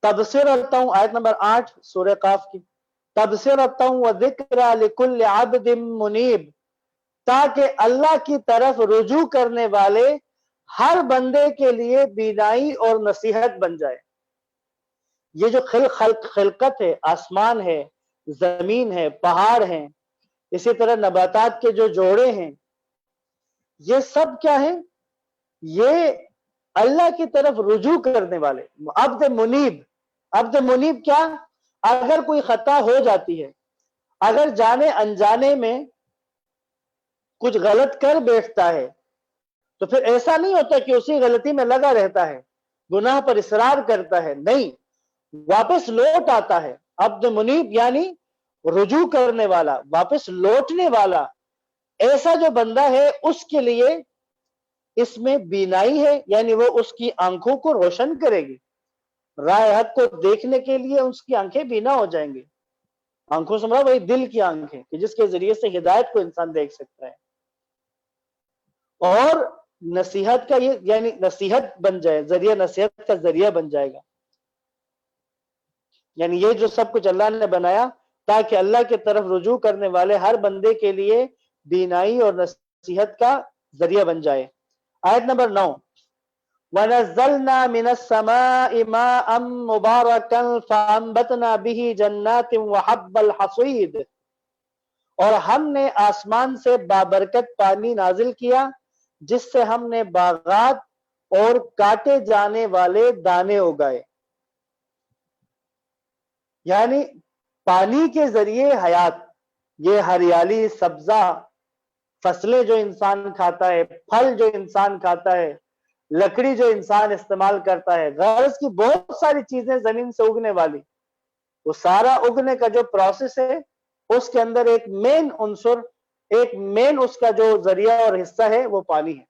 S1: تبصرۃ، آیت نمبر 8 سورہ قاف کی، تبصرۃ و ذکرى لکل عبد منیب، تاکہ اللہ کی طرف رجوع کرنے والے ہر بندے کے لیے بینائی اور نصیحت بن جائے۔ یہ جو خلقت ہے، آسمان ہے، زمین ہے، پہاڑ ہیں، اسی طرح نباتات کے جو جوڑے ہیں، یہ سب کیا ہیں؟ یہ اللہ کی طرف رجوع کرنے والے عبد منیب۔ عبد منیب کیا؟ اگر کوئی خطا ہو جاتی ہے، اگر جانے انجانے میں کچھ غلط کر بیٹھتا ہے، تو پھر ایسا نہیں ہوتا کہ اسی غلطی میں لگا رہتا ہے، گناہ پر اصرار کرتا ہے، نہیں، واپس لوٹ آتا ہے۔ عبد منیب یعنی رجوع کرنے والا، واپس لوٹنے والا۔ ایسا جو بندہ ہے اس کے لیے اس میں بینائی ہے، یعنی وہ اس کی آنکھوں کو روشن کرے گی، راہ حق کو دیکھنے کے لیے اس کی آنکھیں بینا ہو جائیں گی۔ آنکھوں سے مراد وہی دل کی آنکھیں کہ جس کے ذریعے سے ہدایت کو انسان دیکھ سکتا ہے، اور نصیحت کا یہ یعنی نصیحت بن جائے، ذریعہ نصیحت کا ذریعہ بن جائے گا۔ یعنی یہ جو سب کچھ اللہ نے بنایا تاکہ اللہ کی طرف رجوع کرنے والے ہر بندے کے لیے بینائی اور نصیحت کا ذریعہ بن جائے۔ آیت نمبر 9، وَنَزَّلْنَا مِنَ السَّمَاءِ مَاءً مُبَارَكًا فَأَنبَتْنَا بِهِ جَنَّاتٍ وَحَبَّ الْحَصِيدِ، اور ہم نے آسمان سے بابرکت پانی نازل کیا جس سے ہم نے باغات اور کاٹے جانے والے دانے اگائے۔ یعنی پانی کے ذریعے حیات، یہ ہریالی، سبزہ، فصلیں جو انسان کھاتا ہے، پھل جو انسان کھاتا ہے، لکڑی جو انسان استعمال کرتا ہے، غرض کی بہت ساری چیزیں زمین سے اگنے والی، وہ سارا اگنے کا جو پروسیس ہے اس کے اندر ایک مین عنصر، ایک مین اس کا جو ذریعہ اور حصہ ہے وہ پانی ہے۔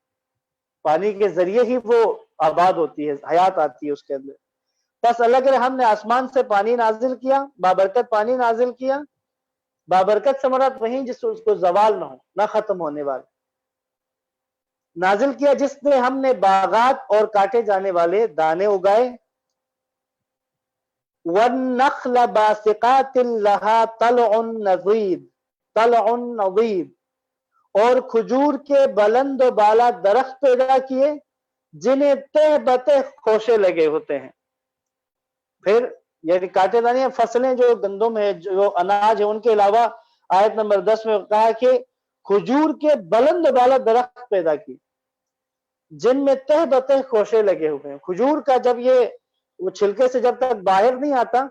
S1: پانی کے ذریعے ہی وہ آباد ہوتی ہے، حیات آتی ہے اس کے اندر۔ بس اللہ کے ہم نے آسمان سے پانی نازل کیا، بابرکت پانی نازل کیا۔ بابرکت سے مراد وہیں جس اس کو زوال نہ ہو، نہ ختم ہونے والا، نازل کیا جس نے ہم نے باغات اور کاٹے جانے والے دانے اگائے۔ وَالنَّخْلَ بَاسِقَاتٍ لَهَا طَلْعٌ نَضِيدٌ، طَلْعٌ نَضِيدٌ، اور کھجور کے بلند و بالا درخت پیدا کیے جنہیں تہ بتہ خوشے لگے ہوتے ہیں۔ پھر یعنی کاٹے دانے فصلیں جو گندم ہے، جو اناج ہے، ان کے علاوہ آیت نمبر 10 میں کہا کہ کھجور کے بلند و بالا درخت پیدا کی جن میں تہ بتہ خوشے لگے ہوئے ہیں۔ کھجور کا جب یہ وہ چھلکے سے جب تک باہر نہیں آتا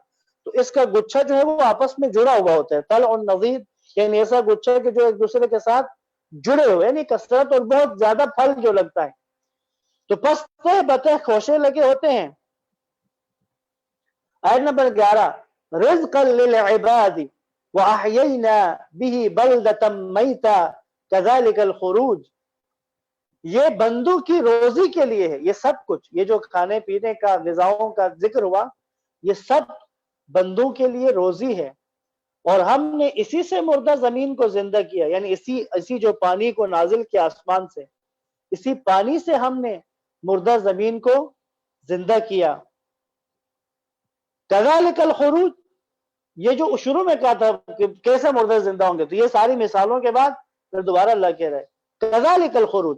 S1: تو اس کا گچھا جو ہے وہ آپس میں جڑا ہوا ہوتا ہے، طلع نضید، یعنی ایسا گچھا کہ جو ایک دوسرے کے ساتھ جڑے ہوئے، یعنی کثرت اور بہت زیادہ پھل جو لگتا ہے، تو پس تہ بتہ خوشے لگے ہوتے ہیں۔ آیت نمبر 11، رزقا للعباد واحیینا به بلدۃ میتا کذالک الخروج، یہ بندوں کی روزی کے لیے ہے۔ یہ سب کچھ، یہ جو کھانے پینے کا، غذاؤں کا ذکر ہوا، یہ سب بندوں کے لیے روزی ہے، اور ہم نے اسی سے مردہ زمین کو زندہ کیا، یعنی اسی جو پانی کو نازل کیا آسمان سے، اسی پانی سے ہم نے مردہ زمین کو زندہ کیا۔ کذالک الخروج، یہ جو شروع میں کہا تھا کہ کیسے مردہ زندہ ہوں گے، تو یہ ساری مثالوں کے بعد پھر دوبارہ اللہ کہہ رہے کذالک الخروج،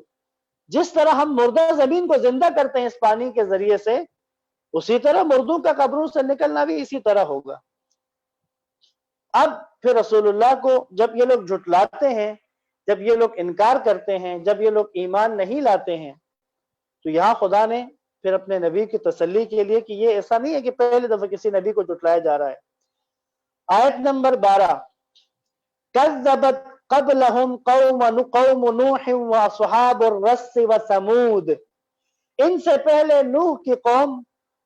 S1: جس طرح ہم مردہ زمین کو زندہ کرتے ہیں اس پانی کے ذریعے سے، اسی طرح مردوں کا قبروں سے نکلنا بھی اسی طرح ہوگا۔ اب پھر رسول اللہ کو جب یہ لوگ جھٹلاتے ہیں، جب یہ لوگ انکار کرتے ہیں، جب یہ لوگ ایمان نہیں لاتے ہیں، تو یہاں خدا نے پھر اپنے نبی کی تسلی کے لیے کہ یہ ایسا نہیں ہے کہ پہلی دفعہ کسی نبی کو جھٹلایا جا رہا ہے۔ آیت نمبر 12، کذبت قبلہم قوم نوح واصحاب الرس وثمود، ان سے پہلے نوح کی قوم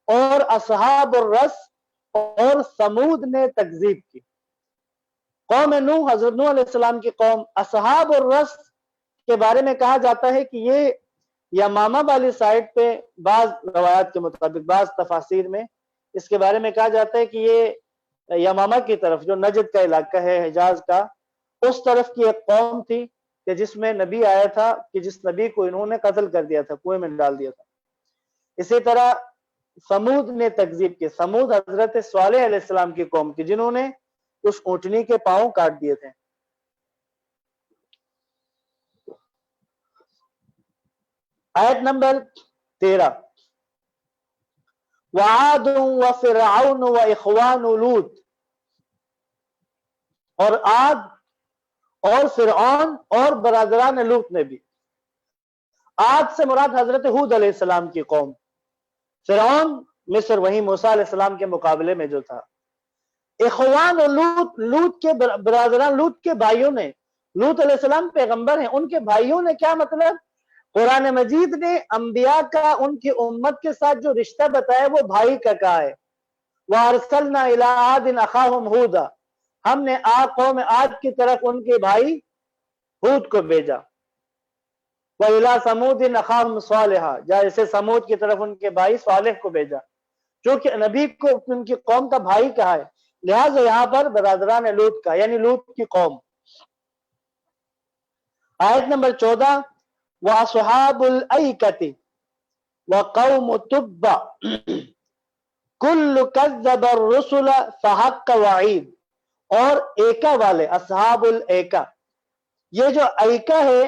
S1: اور اصحاب الرس اور سمود نے تکذیب کی۔ قوم نوح، حضرت نوح علیہ السلام کی قوم، اصحاب الرس کے بارے میں کہا جاتا ہے کہ یہ یمامہ والی سائٹ پہ، بعض روایات کے مطابق، بعض تفاسیر میں اس کے بارے میں کہا جاتا ہے کہ یہ یمامہ کی طرف، جو نجد کا علاقہ ہے حجاز کا، اس طرف کی ایک قوم تھی کہ جس میں نبی آیا تھا، کہ جس نبی کو انہوں نے قتل کر دیا تھا، کنویں میں ڈال دیا تھا۔ اسی طرح سمود نے تکذیب کی۔ سمود حضرت صالح علیہ السلام کی قوم تھی، جنہوں نے اس اونٹنی کے پاؤں کاٹ دیے تھے۔ آیت نمبر 13، وعاد وفرعون واخوان لوط، اور عاد اور فرعون اور برادران لوط نے بھی۔ عاد سے مراد حضرت ہود علیہ السلام کی قوم، فرعون مصر، وہیں موسیٰ علیہ السلام کے مقابلے میں جو تھا۔ اخوان لوط، لوط کے برادران، لوط کے بھائیوں نے، لوط علیہ السلام پیغمبر ہیں، ان کے بھائیوں نے، کیا مطلب؟ قرآن مجید نے انبیاء کا ان کی امت کے ساتھ جو رشتہ بتایا وہ بھائی کا کہا ہے۔ وَأَرْسَلْنَا إِلَىٰ عَادٍ أَخَاهُمْ هُودًا، ہم نے قوم عاد کی طرف ان کے بھائی ہود کو بھیجا۔ وَإِلَىٰ ثَمُودٍ أَخَاهُمْ صَالِحًا، جیسے سمود کی طرف ان کے بھائی صالح کو بھیجا، چونکہ نبی کو ان کی قوم کا بھائی کہا ہے، لہٰذا یہاں پر برادران لوط کا، یعنی لوط کی قوم۔ آیت نمبر 14، وَأَصْحَابُ الْأَيْكَةِ وَقَوْمُ تُبَّعٍ كُلُّ كَذَّبَ الرُّسُلَ فَحَقَّ وَعِيدٍ، اور ایکا والے، اصحاب الایکا، یہ جو ایکا ہے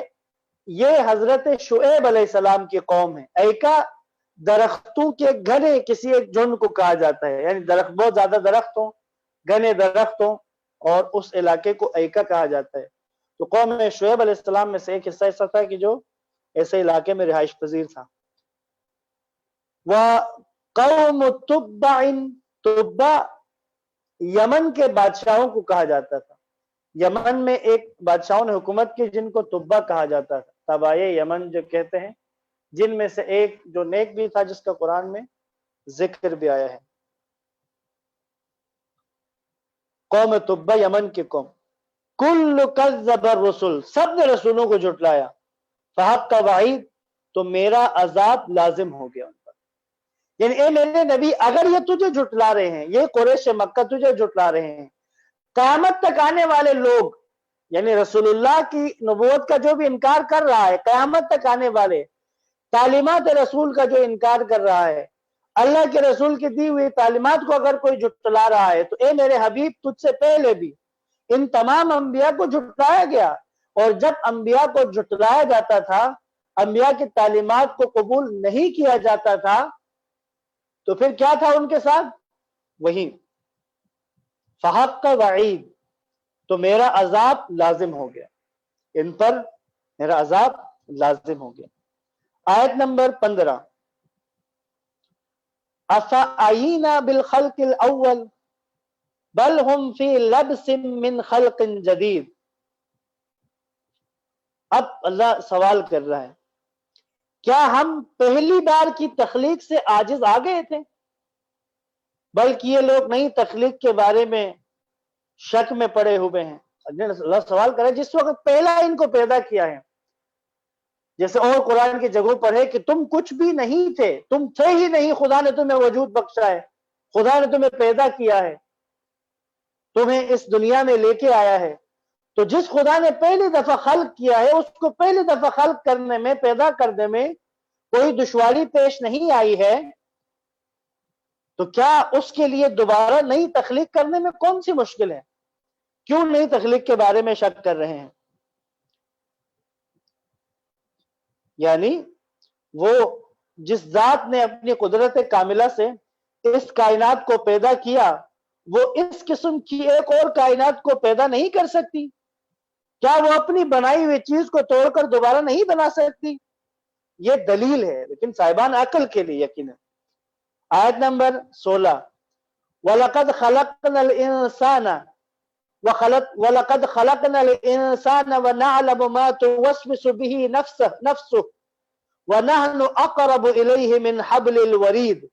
S1: یہ حضرت شعیب علیہ السلام کی قوم ہے۔ ایکا درختوں کے گھنے کسی ایک جھنڈ کو کہا جاتا ہے، یعنی درخت، بہت زیادہ درخت ہوں، گھنے درخت ہوں، اور اس علاقے کو ایکا کہا جاتا ہے۔ تو قوم شعیب علیہ السلام میں سے ایک حصہ ایسا تھا کہ جو ایسے علاقے میں رہائش پذیر تھا۔ وَقَوْمُ تُبَّعٍ، تُبَّع یمن کے بادشاہوں کو کہا جاتا تھا۔ یمن میں ایک بادشاہوں نے حکومت کی جن کو تبع کہا جاتا تھا، تبعے یمن جو کہتے ہیں، جن میں سے ایک جو نیک بھی تھا جس کا قرآن میں ذکر بھی آیا ہے۔ قوم تبع، یمن کی قوم، کل کذب الرسل، سب نے رسولوں کو جھٹلایا، فحق کا وعید، تو میرا عذاب لازم ہو گیا ان پر۔ یعنی اے میرے نبی، اگر یہ تجھے جھٹلا رہے ہیں، یہ قریش مکہ تجھے جھٹلا رہے ہیں، قیامت تک آنے والے لوگ، یعنی رسول اللہ کی نبوت کا جو بھی انکار کر رہا ہے، قیامت تک آنے والے تعلیمات رسول کا جو انکار کر رہا ہے، اللہ کے رسول کی دی ہوئی تعلیمات کو اگر کوئی جھٹلا رہا ہے، تو اے میرے حبیب، تجھ سے پہلے بھی ان تمام انبیاء کو جھٹلایا گیا، اور جب انبیاء کو جھٹلایا جاتا تھا، انبیاء کی تعلیمات کو قبول نہیں کیا جاتا تھا، تو پھر کیا تھا ان کے ساتھ؟ وہی فحق کا وعید، تو میرا عذاب لازم ہو گیا، ان پر میرا عذاب لازم ہو گیا۔ آیت نمبر 15، افعینا بالخلق الاول بل ہم فی لبس من خلق جدید۔ اب اللہ سوال کر رہا ہے، کیا ہم پہلی بار کی تخلیق سے عاجز آ گئے تھے؟ بلکہ یہ لوگ نئی تخلیق کے بارے میں شک میں پڑے ہوئے ہیں۔ اللہ سوال کرے جس وقت پہلا ان کو پیدا کیا ہے، جیسے اور قرآن کی جگہوں پر ہے کہ تم کچھ بھی نہیں تھے، تم تھے ہی نہیں، خدا نے تمہیں وجود بخشا ہے، خدا نے تمہیں پیدا کیا ہے، تمہیں اس دنیا میں لے کے آیا ہے۔ تو جس خدا نے پہلی دفعہ خلق کیا ہے، اس کو پہلی دفعہ خلق کرنے میں، پیدا کرنے میں کوئی دشواری پیش نہیں آئی ہے، تو کیا اس کے لیے دوبارہ نئی تخلیق کرنے میں کون سی مشکل ہے؟ کیوں نئی تخلیق کے بارے میں شک کر رہے ہیں؟ یعنی وہ جس ذات نے اپنی قدرت کاملہ سے اس کائنات کو پیدا کیا، وہ اس قسم کی ایک اور کائنات کو پیدا نہیں کر سکتی؟ کیا وہ اپنی بنائی ہوئی چیز کو توڑ کر دوبارہ نہیں بنا سکتی؟ یہ دلیل ہے، لیکن صاحبان عقل کے لیے یقین ہے۔ آیت نمبر 16، وَلَقَدْ خَلَقْنَا الْإِنسَانَ وَلَقَدْ خَلَقْنَا الْإِنسَانَ وَنَعْلَمُ مَا تُوَسْوِسُ بِهِ نَفْسُهُ وَنَحْنُ أَقْرَبُ إِلَيْهِ مِنْ حَبْلِ الْوَرِيدِ،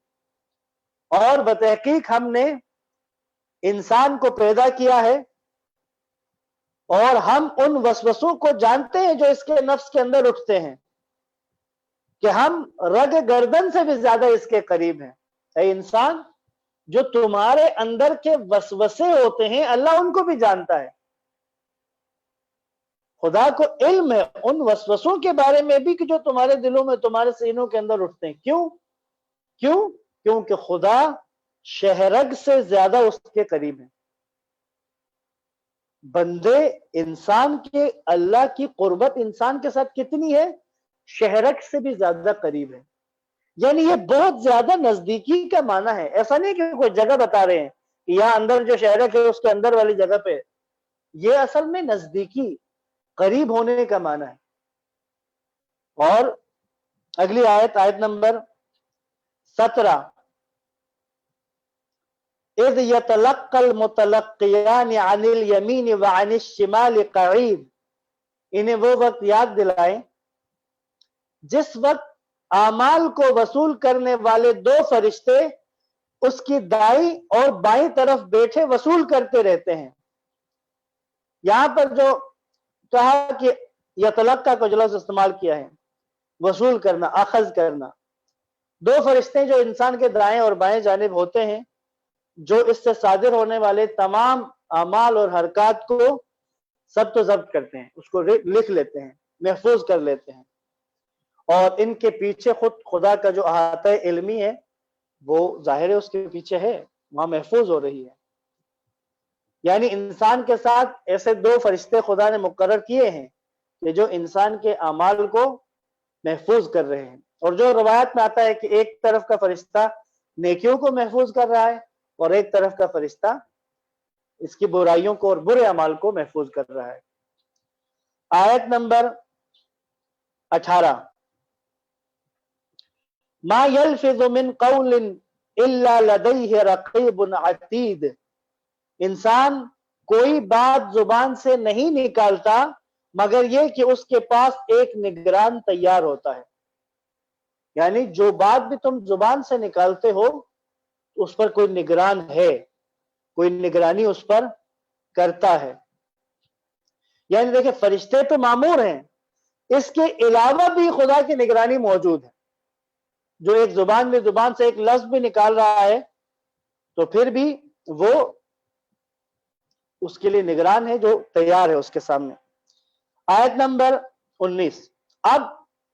S1: اور بتحقیق ہم نے انسان کو پیدا کیا ہے اور ہم ان وسوسوں کو جانتے ہیں جو اس کے نفس کے اندر اٹھتے ہیں کہ ہم رگ گردن سے بھی زیادہ اس کے قریب ہیں۔ اے انسان، جو تمہارے اندر کے وسوسے ہوتے ہیں اللہ ان کو بھی جانتا ہے۔ خدا کو علم ہے ان وسوسوں کے بارے میں بھی کہ جو تمہارے دلوں میں، تمہارے سینوں کے اندر اٹھتے ہیں۔ کیوں؟ کیونکہ خدا شہرگ سے زیادہ اس کے قریب ہے۔ بندے انسان کے، اللہ کی قربت انسان کے ساتھ کتنی ہے؟ شہرگ سے بھی زیادہ قریب ہے۔ یعنی یہ بہت زیادہ نزدیکی کا معنی ہے۔ ایسا نہیں کہ کوئی جگہ بتا رہے ہیں کہ یہاں اندر جو شہرگ ہے اس کے اندر والی جگہ پہ، یہ اصل میں نزدیکی، قریب ہونے کا معنی ہے۔ اور اگلی آیت، آیت نمبر 17، اذ یتلقى المتلقیان عن الیمین وعن الشمال قعید، انہیں وہ وقت یاد دلائیں جس وقت اعمال کو وصول کرنے والے دو فرشتے اس کی دائیں اور بائیں طرف بیٹھے وصول کرتے رہتے ہیں۔ یہاں پر جو کہا کہ یتلقى کو جو لفظ استعمال کیا ہے، وصول کرنا، اخذ کرنا، دو فرشتے جو انسان کے دائیں اور بائیں جانب ہوتے ہیں، جو اس سے صادر ہونے والے تمام اعمال اور حرکات کو ضبط و ضبط کرتے ہیں، اس کو لکھ لیتے ہیں، محفوظ کر لیتے ہیں، اور ان کے پیچھے خود خدا کا جو احاطہ علمی ہے وہ ظاہر ہے اس کے پیچھے ہے، وہاں محفوظ ہو رہی ہے۔ یعنی انسان کے ساتھ ایسے دو فرشتے خدا نے مقرر کیے ہیں کہ جو انسان کے اعمال کو محفوظ کر رہے ہیں۔ اور جو روایت میں آتا ہے کہ ایک طرف کا فرشتہ نیکیوں کو محفوظ کر رہا ہے اور ایک طرف کا فرشتہ اس کی برائیوں کو اور برے اعمال کو محفوظ کر رہا ہے۔ آیت نمبر 18، ما یلفظ من قول الا لدیہ رقیب عتید، انسان کوئی بات زبان سے نہیں نکالتا مگر یہ کہ اس کے پاس ایک نگران تیار ہوتا ہے۔ یعنی جو بات بھی تم زبان سے نکالتے ہو اس پر کوئی نگران ہے، کوئی نگرانی اس پر کرتا ہے۔ یعنی دیکھیں فرشتے تو مامور ہیں، اس کے علاوہ بھی خدا کی نگرانی موجود ہے۔ جو ایک زبان سے ایک لفظ بھی نکال رہا ہے تو پھر بھی وہ اس کے لیے نگران ہے جو تیار ہے اس کے سامنے۔ آیت نمبر 19، اب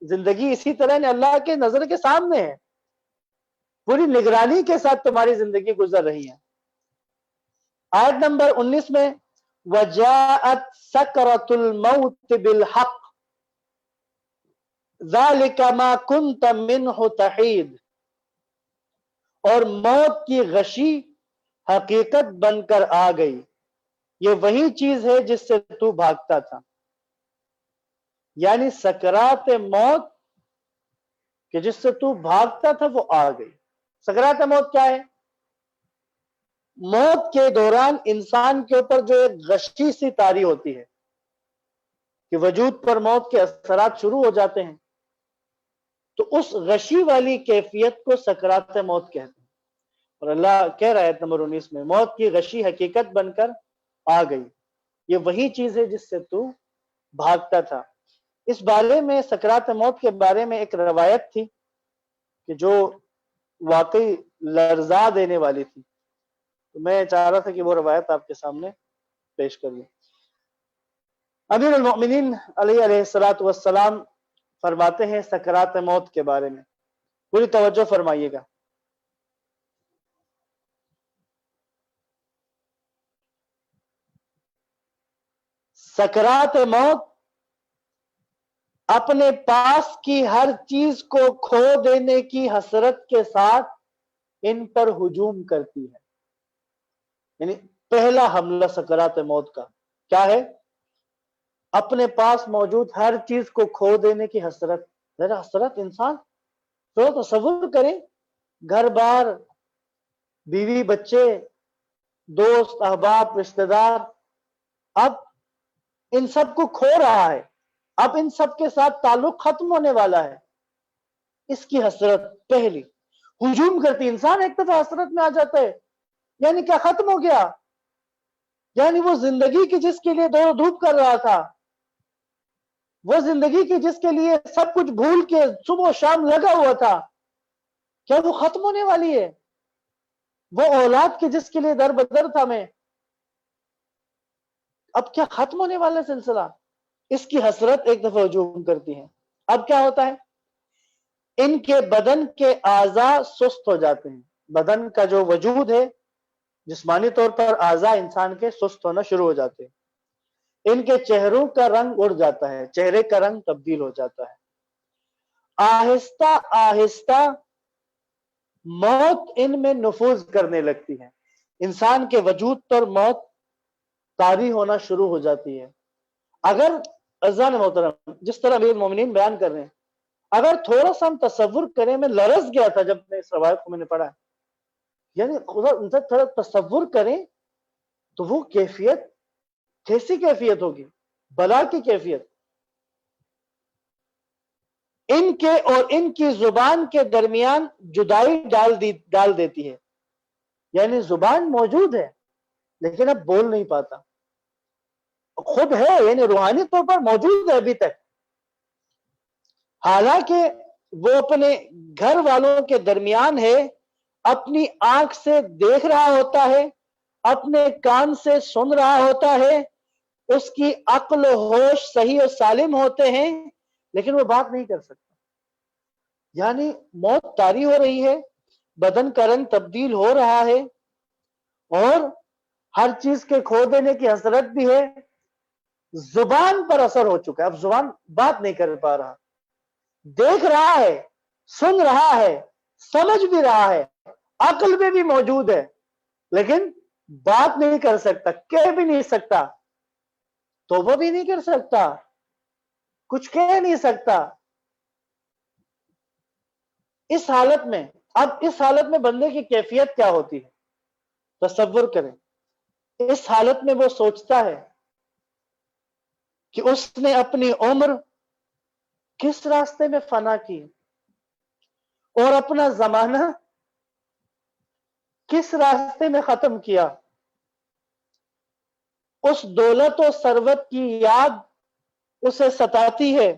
S1: زندگی اسی طرح اللہ کے نظر کے سامنے ہے، پوری نگرانی کے ساتھ تمہاری زندگی گزر رہی ہے۔ آیت نمبر 19 میں وَجَاءَتْ سَكْرَةُ الْمَوْتِ بِالْحَقِّ ذَلِكَ مَا كُنْتَ مِنْهُ تَحِيدُ، اور موت کی غشی حقیقت بن کر آ گئی، یہ وہی چیز ہے جس سے تو بھاگتا تھا۔ یعنی سکرات موت کہ جس سے تو بھاگتا تھا وہ آ گئی۔ سکرات موت کیا ہے؟ موت کے دوران انسان کے اوپر جو ایک غشی سی طاری ہوتی ہے کہ وجود پر موت کے اثرات شروع ہو جاتے ہیں، تو اس غشی والی کیفیت کو سکرات موت کہتے ہیں۔ اور اللہ کہہ رہا ہے آیت نمبر 19 میں موت کی غشی حقیقت بن کر آ گئی، یہ وہی چیز ہے جس سے تو بھاگتا تھا۔ اس بارے میں سکرات موت کے بارے میں ایک روایت تھی کہ جو واقعی لرزا دینے والی تھی، تو میں چاہ رہا تھا کہ وہ روایت آپ کے سامنے پیش کر لوں۔ امیر المؤمنین علیہ الصلوۃ والسلام فرماتے ہیں سکرات موت کے بارے میں، پوری توجہ فرمائیے گا۔ سکرات موت اپنے پاس کی ہر چیز کو کھو دینے کی حسرت کے ساتھ ان پر ہجوم کرتی ہے۔ یعنی پہلا حملہ سکرات موت کا کیا ہے؟ اپنے پاس موجود ہر چیز کو کھو دینے کی حسرت۔ ذرا حسرت انسان تو تصور کرے، گھر بار، بیوی بچے، دوست احباب رشتہ دار، اب ان سب کو کھو رہا ہے، اب ان سب کے ساتھ تعلق ختم ہونے والا ہے، اس کی حسرت پہلی ہجوم کرتی. انسان ایک دفعہ حسرت میں آ جاتا ہے یعنی کیا ختم ہو گیا, یعنی وہ زندگی کی جس کے لیے دوڑ دھوپ کر رہا تھا, وہ زندگی کی جس کے لیے سب کچھ بھول کے صبح و شام لگا ہوا تھا, کیا وہ ختم ہونے والی ہے؟ وہ اولاد کی جس کے لیے در بدر تھا میں, اب کیا ختم ہونے والا سلسلہ؟ اس کی حسرت ایک دفعہ ہجوم کرتی ہے. اب کیا ہوتا ہے, ان کے بدن کے اعضاء سست ہو جاتے ہیں. بدن کا جو وجود ہے جسمانی طور پر اعضاء انسان کے سست ہونا شروع ہو جاتے ہیں. ان کے چہروں کا رنگ اڑ جاتا ہے, چہرے کا رنگ تبدیل ہو جاتا ہے. آہستہ آہستہ موت ان میں نفوذ کرنے لگتی ہے. انسان کے وجود پر موت طاری ہونا شروع ہو جاتی ہے. اگر عزیزان محترم جس طرح امیر المومنین بیان کر رہے ہیں, اگر تھوڑا سا ہم تصور کریں, میں لرز گیا تھا جب میں اس روایت کو میں نے پڑھا, یعنی خدا ان سے تھوڑا تصور کریں تو وہ کیفیت کیسی کیفیت ہوگی, بلا کی کیفیت. ان کے اور ان کی زبان کے درمیان جدائی ڈال دیتی ہے. یعنی زبان موجود ہے لیکن اب بول نہیں پاتا, خود ہے یعنی روحانی طور پر موجود ہے ابھی تک, حالانکہ وہ اپنے گھر والوں کے درمیان ہے, اپنی آنکھ سے دیکھ رہا ہوتا ہے, اپنے کان سے سن رہا ہوتا ہے, اس کی عقل و ہوش صحیح و سالم ہوتے ہیں, لیکن وہ بات نہیں کر سکتا. یعنی موت طاری ہو رہی ہے, بدن کا رنگ تبدیل ہو رہا ہے, اور ہر چیز کے کھو دینے کی حسرت بھی ہے. زبان پر اثر ہو چکا ہے, اب زبان بات نہیں کر پا رہا, دیکھ رہا ہے, سن رہا ہے, سمجھ بھی رہا ہے, عقل میں بھی موجود ہے, لیکن بات نہیں کر سکتا, کہہ بھی نہیں سکتا, توبہ بھی نہیں کر سکتا, کچھ کہہ نہیں سکتا. اس حالت میں, اب اس حالت میں بندے کی کیفیت کیا ہوتی ہے تصور کریں. اس حالت میں وہ سوچتا ہے کہ اس نے اپنی عمر کس راستے میں فنا کی اور اپنا زمانہ کس راستے میں ختم کیا. اس دولت و ثروت کی یاد اسے ستاتی ہے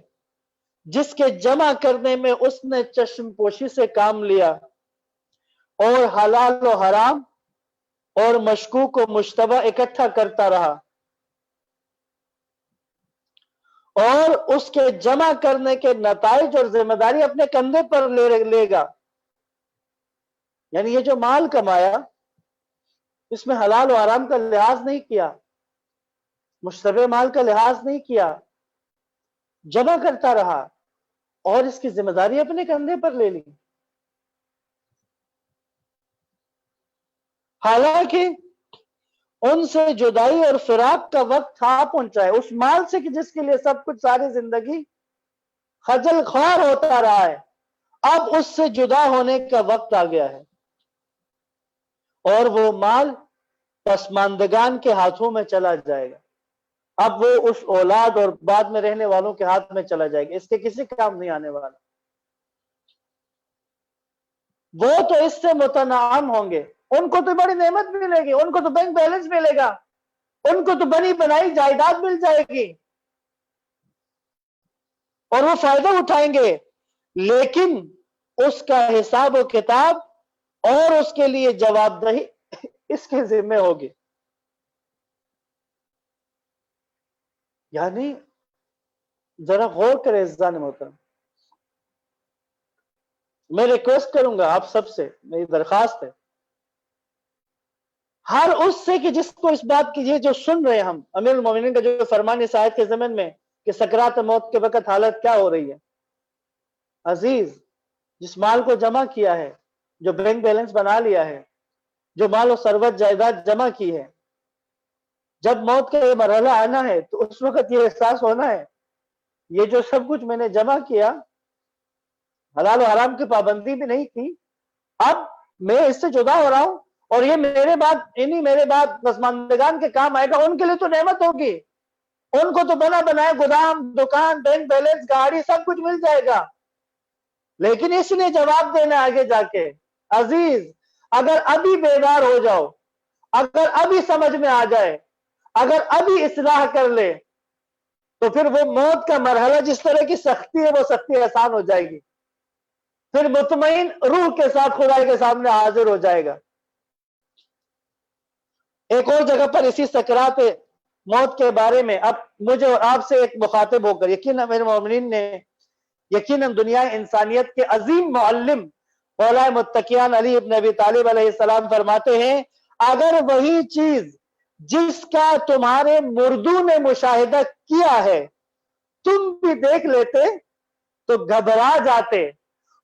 S1: جس کے جمع کرنے میں اس نے چشم پوشی سے کام لیا, اور حلال و حرام اور مشکوک و مشتبہ اکٹھا کرتا رہا, اور اس کے جمع کرنے کے نتائج اور ذمہ داری اپنے کندھے پر لے گا. یعنی یہ جو مال کمایا اس میں حلال و حرام کا لحاظ نہیں کیا, مشتبہ مال کا لحاظ نہیں کیا, جمع کرتا رہا اور اس کی ذمہ داری اپنے کندھے پر لے لی. حالانکہ ان سے جدائی اور فراق کا وقت آ پہنچا ہے, اس مال سے کہ جس کے لیے سب کچھ ساری زندگی خجل خوار ہوتا رہا ہے, اب اس سے جدا ہونے کا وقت آ گیا ہے, اور وہ مال پسماندگان کے ہاتھوں میں چلا جائے گا. اب وہ اس اولاد اور بعد میں رہنے والوں کے ہاتھ میں چلا جائے گا, اس کے کسی کام نہیں آنے والا. وہ تو اس سے متنعم ہوں گے, ان کو تو بڑی نعمت ملے گی, ان کو تو بینک بیلنس ملے گا, ان کو تو بنی بنائی جائیداد مل جائے گی اور وہ فائدہ اٹھائیں گے, لیکن اس کا حساب و کتاب اور اس کے لیے جواب دہی اس کے ذمہ ہوگی. یعنی ذرا غور کرے عزیزان محترم, میں ریکویسٹ کروں گا آپ سب سے, میری درخواست ہے, ہر اس سے کہ جس کو اس بات کی, یہ جو سن رہے ہیں ہم امیر المومنین کا جو فرمان اس آیت کے ضمن میں کہ سکرات موت کے وقت حالت کیا ہو رہی ہے, عزیز جس مال کو جمع کیا ہے, جو بینک بیلنس بنا لیا ہے, جو مال و ثروت جائیداد جمع کی ہے, جب موت کا یہ مرحلہ آنا ہے تو اس وقت یہ احساس ہونا ہے یہ جو سب کچھ میں نے جمع کیا, حلال و حرام کی پابندی بھی نہیں کی, اب میں اس سے جدا ہو رہا ہوں, اور یہ میرے بعد پسماندگان کے کام آئے گا. ان کے لیے تو نعمت ہوگی, ان کو تو بنا بنائے گودام, دکان, بینک بیلنس, گاڑی سب کچھ مل جائے گا, لیکن اس نے جواب دینا آگے جا کے، عزیز اگر ابھی بیدار ہو جاؤ، اگر ابھی سمجھ میں آ جائے، اگر ابھی اصلاح کر لے، تو پھر وہ موت کا مرحلہ جس طرح کی سختی ہے وہ سختی آسان ہو جائے گی، پھر مطمئن روح کے ساتھ خدا کے سامنے حاضر ہو جائے گا۔ ایک اور جگہ پر اسی سکرات موت کے بارے میں اب مجھے اور آپ سے ایک مخاطب ہو کر، یقیناً میرے مومنین نے، یقیناً دنیا انسانیت کے عظیم معلم مولا متقیان علی ابن ابی طالب علیہ السلام فرماتے ہیں، اگر وہی چیز جس کا تمہارے مردوں نے مشاہدہ کیا ہے تم بھی دیکھ لیتے تو گھبرا جاتے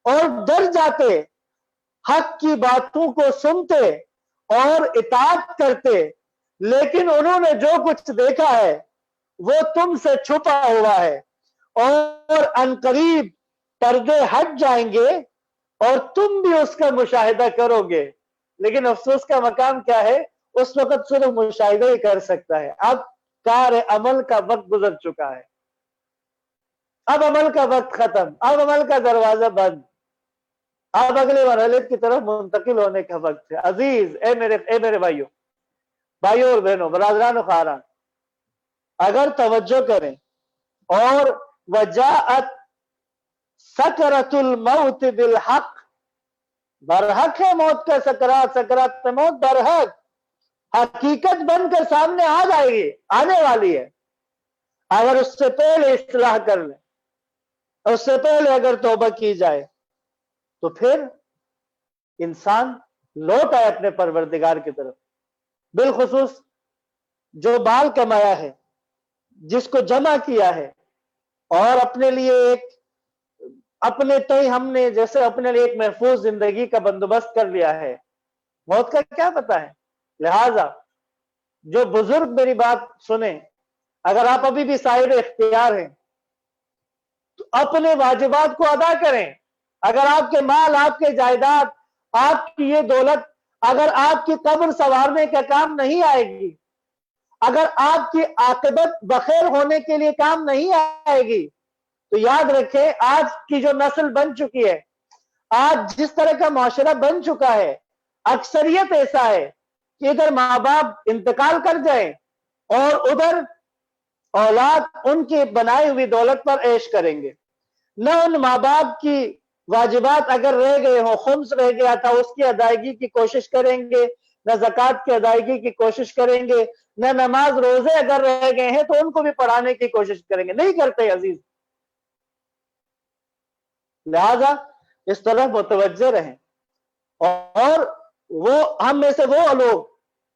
S1: اور ڈر جاتے، حق کی باتوں کو سنتے اور اطاعت کرتے، لیکن انہوں نے جو کچھ دیکھا ہے وہ تم سے چھپا ہوا ہے، اور عنقریب پردے ہٹ جائیں گے اور تم بھی اس کا مشاہدہ کرو گے۔ لیکن افسوس کا مقام کیا ہے، اس وقت صرف مشاہدہ ہی کر سکتا ہے، اب کار عمل کا وقت گزر چکا ہے، اب عمل کا وقت ختم، اب عمل کا دروازہ بند، اب اگلے مرحلے کی طرف منتقل ہونے کا وقت ہے۔ عزیز اے میرے بھائیوں اور بہنوں، برادران و خواہران، اگر توجہ کریں، اور وجاءت سکرۃ الموت بالحق، برحق ہے موت کا سکرات، سکرات موت برحق، حقیقت بن کر سامنے آ جائے گی، آنے والی ہے، اگر اس سے پہلے اصلاح کر لیں، اس سے پہلے اگر توبہ کی جائے تو پھر انسان لوٹ آئے اپنے پروردگار کی طرف۔ بالخصوص جو مال کمایا ہے، جس کو جمع کیا ہے، اور اپنے لیے اپنے تئیں ہم نے جیسے اپنے لیے ایک محفوظ زندگی کا بندوبست کر لیا ہے، موت کا کیا پتا ہے۔ لہذا جو بزرگ میری بات سنیں، اگر آپ ابھی بھی صاحب اختیار ہیں تو اپنے واجبات کو ادا کریں۔ اگر آپ کے مال، آپ کے جائیداد، آپ کی یہ دولت اگر آپ کی قبر سنوارنے کا کام نہیں آئے گی، اگر آپ کی عاقبت بخیر ہونے کے لیے کام نہیں آئے گی، تو یاد رکھیں آج کی جو نسل بن چکی ہے، آج جس طرح کا معاشرہ بن چکا ہے، اکثریت ایسا ہے کہ ادھر ماں باپ انتقال کر جائیں اور ادھر اولاد ان کی بنائی ہوئی دولت پر عیش کریں گے، نہ ان ماں باپ کی واجبات اگر رہ گئے ہوں، خمس رہ گیا تھا، اس کی ادائیگی کی کوشش کریں گے، نہ زکوٰۃ کی ادائیگی کی کوشش کریں گے، نہ نماز روزے اگر رہ گئے ہیں تو ان کو بھی پڑھانے کی کوشش کریں گے، نہیں کرتے عزیز۔ لہذا اس طرف متوجہ رہیں، اور وہ ہم میں سے وہ لوگ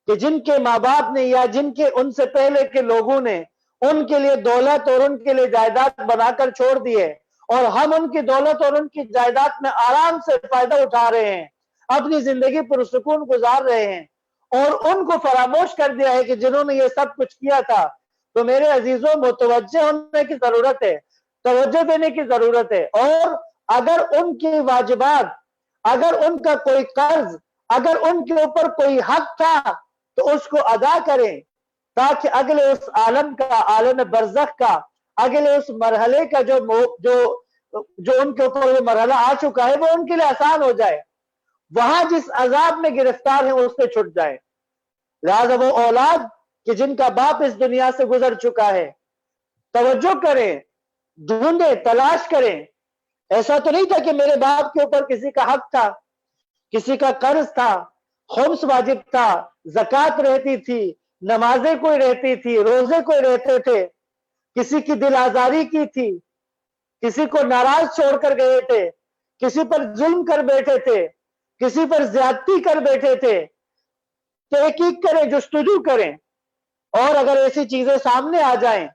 S1: کہ جن کے ماں باپ نے یا جن کے ان سے پہلے کے لوگوں نے ان کے لیے دولت اور ان کے لیے جائیداد بنا کر چھوڑ دیے، اور ہم ان کی دولت اور ان کی جائیداد میں آرام سے فائدہ اٹھا رہے ہیں، اپنی زندگی پرسکون گزار رہے ہیں، اور ان کو فراموش کر دیا ہے کہ جنہوں نے یہ سب کچھ کیا تھا۔ تو میرے عزیزوں، متوجہ ہونے کی ضرورت ہے، توجہ دینے کی ضرورت ہے، اور اگر ان کی واجبات، اگر ان کا کوئی قرض، اگر ان کے اوپر کوئی حق تھا تو اس کو ادا کریں، تاکہ اگلے اس عالم کا، عالم برزخ کا، اگلے اس مرحلے کا جو ان کے اوپر وہ مرحلہ آ چکا ہے وہ ان کے لیے آسان ہو جائے، وہاں جس عذاب میں گرفتار ہیں اس سے چھٹ جائے۔ لہذا وہ اولاد کہ جن کا باپ اس دنیا سے گزر چکا ہے، توجہ کریں، ڈھونڈیں، تلاش کریں۔ ایسا تو نہیں تھا کہ میرے باپ کے اوپر کسی کا حق تھا، کسی کا قرض تھا، خمس واجب تھا، زکوٰۃ رہتی تھی، نمازیں کوئی رہتی تھی، روزے کوئی رہتے تھے، کسی کی دل آزاری کی تھی، کسی کو ناراض چھوڑ کر گئے تھے، کسی پر ظلم کر بیٹھے تھے، کسی پر زیادتی کر بیٹھے تھے۔ تحقیق کریں، جستجو کریں، اور اگر ایسی چیزیں سامنے آ جائیں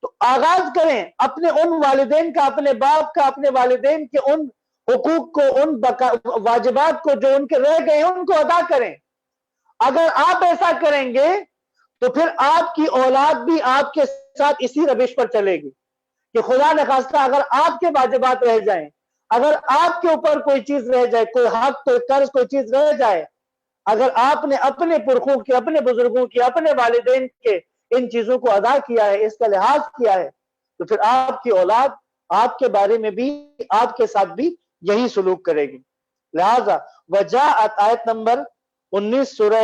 S1: تو آغاز کریں اپنے ان والدین کا، اپنے باپ کا، اپنے والدین کے ان حقوق کو، ان واجبات کو جو ان کے رہ گئے ہیں ان کو ادا کریں۔ اگر آپ ایسا کریں گے تو پھر آپ کی اولاد بھی آپ کے ساتھ اسی روش پر چلے گی کہ خدا نخواستہ اگر آپ کے واجبات رہ جائیں، اگر آپ کے اوپر کوئی چیز رہ جائے، کوئی حق، کوئی قرض، کوئی چیز رہ جائے، اگر آپ نے اپنے پرخوں کی، اپنے بزرگوں کی، اپنے والدین کے ان چیزوں کو ادا کیا ہے، اس کا لحاظ کیا ہے، تو پھر آپ کی اولاد آپ کے بارے میں بھی، آپ کے ساتھ بھی یہی سلوک کرے گی. لہذا وجاءت آیت نمبر 19 سورہ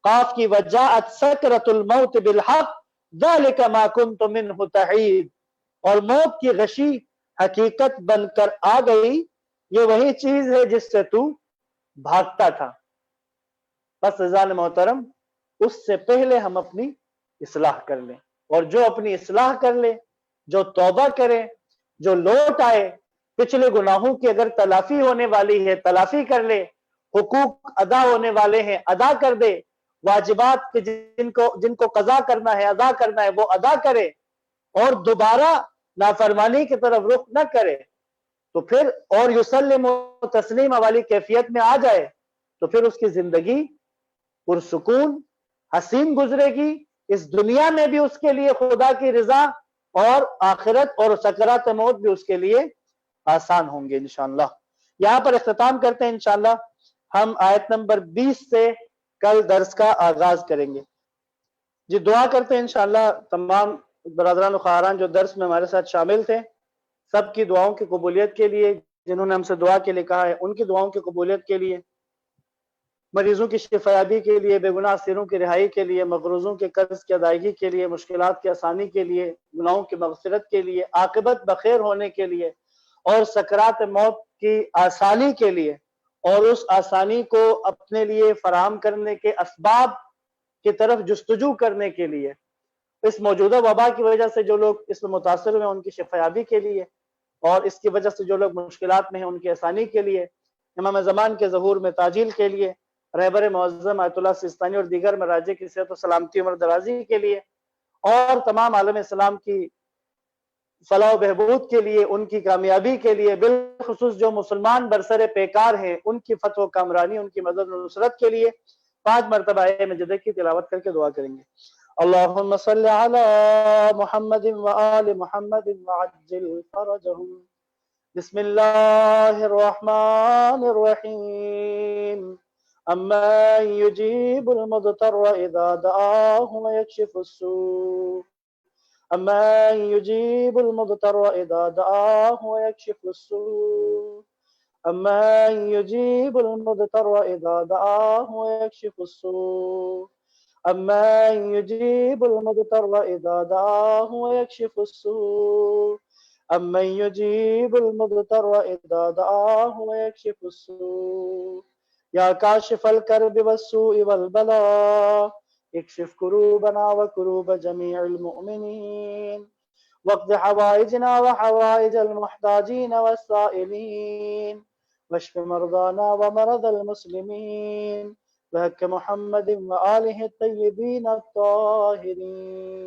S1: قاف کی وجاءت سکرۃ الموت بالحق ذلک ما کنت منہ تحید، اور موت کی غشی حقیقت بن کر آ گئی، یہ وہی چیز ہے جس سے تو بھاگتا تھا. بس عزیزان محترم، اس سے پہلے ہم اپنی اصلاح کر لیں، اور جو اپنی اصلاح کر لے، جو توبہ کرے، جو لوٹ آئے، پچھلے گناہوں کی اگر تلافی ہونے والی ہے تلافی کر لے، حقوق ادا ہونے والے ہیں ادا کر دے، واجبات جن کو قضا کرنا ہے ادا کرنا ہے وہ ادا کرے، اور دوبارہ نافرمانی کی طرف رخ نہ کرے، تو پھر اور یسلم و تسلیم والی کیفیت میں آ جائے، تو پھر اس کی زندگی پرسکون حسین گزرے گی. اس دنیا میں بھی اس کے لیے خدا کی رضا، اور آخرت اور سکرات موت بھی اس کے لیے آسان ہوں گے انشاءاللہ. یہاں پر اختتام کرتے ہیں انشاءاللہ. ہم آیت نمبر 20 سے کل درس کا آغاز کریں گے. جی دعا کرتے ہیں انشاءاللہ تمام برادران و خواہران جو درس میں ہمارے ساتھ شامل تھے، سب کی دعاؤں کی قبولیت کے لیے، جنہوں نے ہم سے دعا کے لیے کہا ہے ان کی دعاؤں کی قبولیت کے لیے، مریضوں کی شفایابی کے لیے، بے گناہ اسیروں کی رہائی کے لیے، مقروضوں کے قرض کی ادائیگی کے لیے، مشکلات کی آسانی کے لیے، گناہوں کی مغفرت کے لیے، عاقبت بخیر ہونے کے لیے، اور سکرات موت کی آسانی کے لیے، اور اس آسانی کو اپنے لیے فراہم کرنے کے اسباب کی طرف جستجو کرنے کے لیے، اس موجودہ وبا کی وجہ سے جو لوگ اس میں متاثر ہوئے ان کی شفایابی کے لیے، اور اس کی وجہ سے جو لوگ مشکلات میں ہیں ان کی آسانی کے لیے، امام زمان کے ظہور میں تاجیل کے لیے، رہبر معظم آیت اللہ سیستانی اور دیگر مراجع کی صحت و سلامتی عمر درازی کے لیے، اور تمام عالم اسلام کی فلاح و بہبود کے لیے، ان کی کامیابی کے لیے، بالخصوص جو مسلمان برسر پیکار ہیں ان کی فتح و کامرانی، ان کی مدد و نصرت کے لیے 5 مرتبہ مجدہ کی تلاوت کر کے دعا کریں گے. اللہم صل علی محمد وآل محمد وعجل فرجہم. بسم اللہ الرحمن الرحیم. أَمَّن يُجِيبُ الْمُضْطَرَّ إِذَا دَعَاهُ وَيَكْشِفُ السُّوءَ أَمَّن يُجِيبُ الْمُضْطَرَّ إِذَا دَعَاهُ وَيَكْشِفُ السُّوءَ أَمَّن يُجِيبُ الْمُضْطَرَّ إِذَا دَعَاهُ وَيَكْشِفُ السُّوءَ أَمَّن يُجِيبُ الْمُضْطَرَّ إِذَا دَعَاهُ وَيَكْشِفُ السُّوءَ أَمَّن يُجِيبُ الْمُضْطَرَّ إِذَا دَعَاهُ وَيَكْشِفُ السُّوءَ یا کاشف الکرب والسوء والبلاء اکشف کروبنا وکروب جمیع المؤمنین واقض حوائجنا وحوائج المحتاجین والسائلین واشف مرضانا ومرض المسلمین بحق محمد وآلہ الطیبین الطاہرین.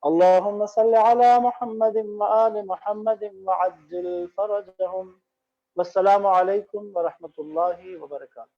S1: اللہم صل علی محمد وآل محمد وعجل فرجہم. والسلام علیکم ورحمۃ اللہ وبرکاتہ.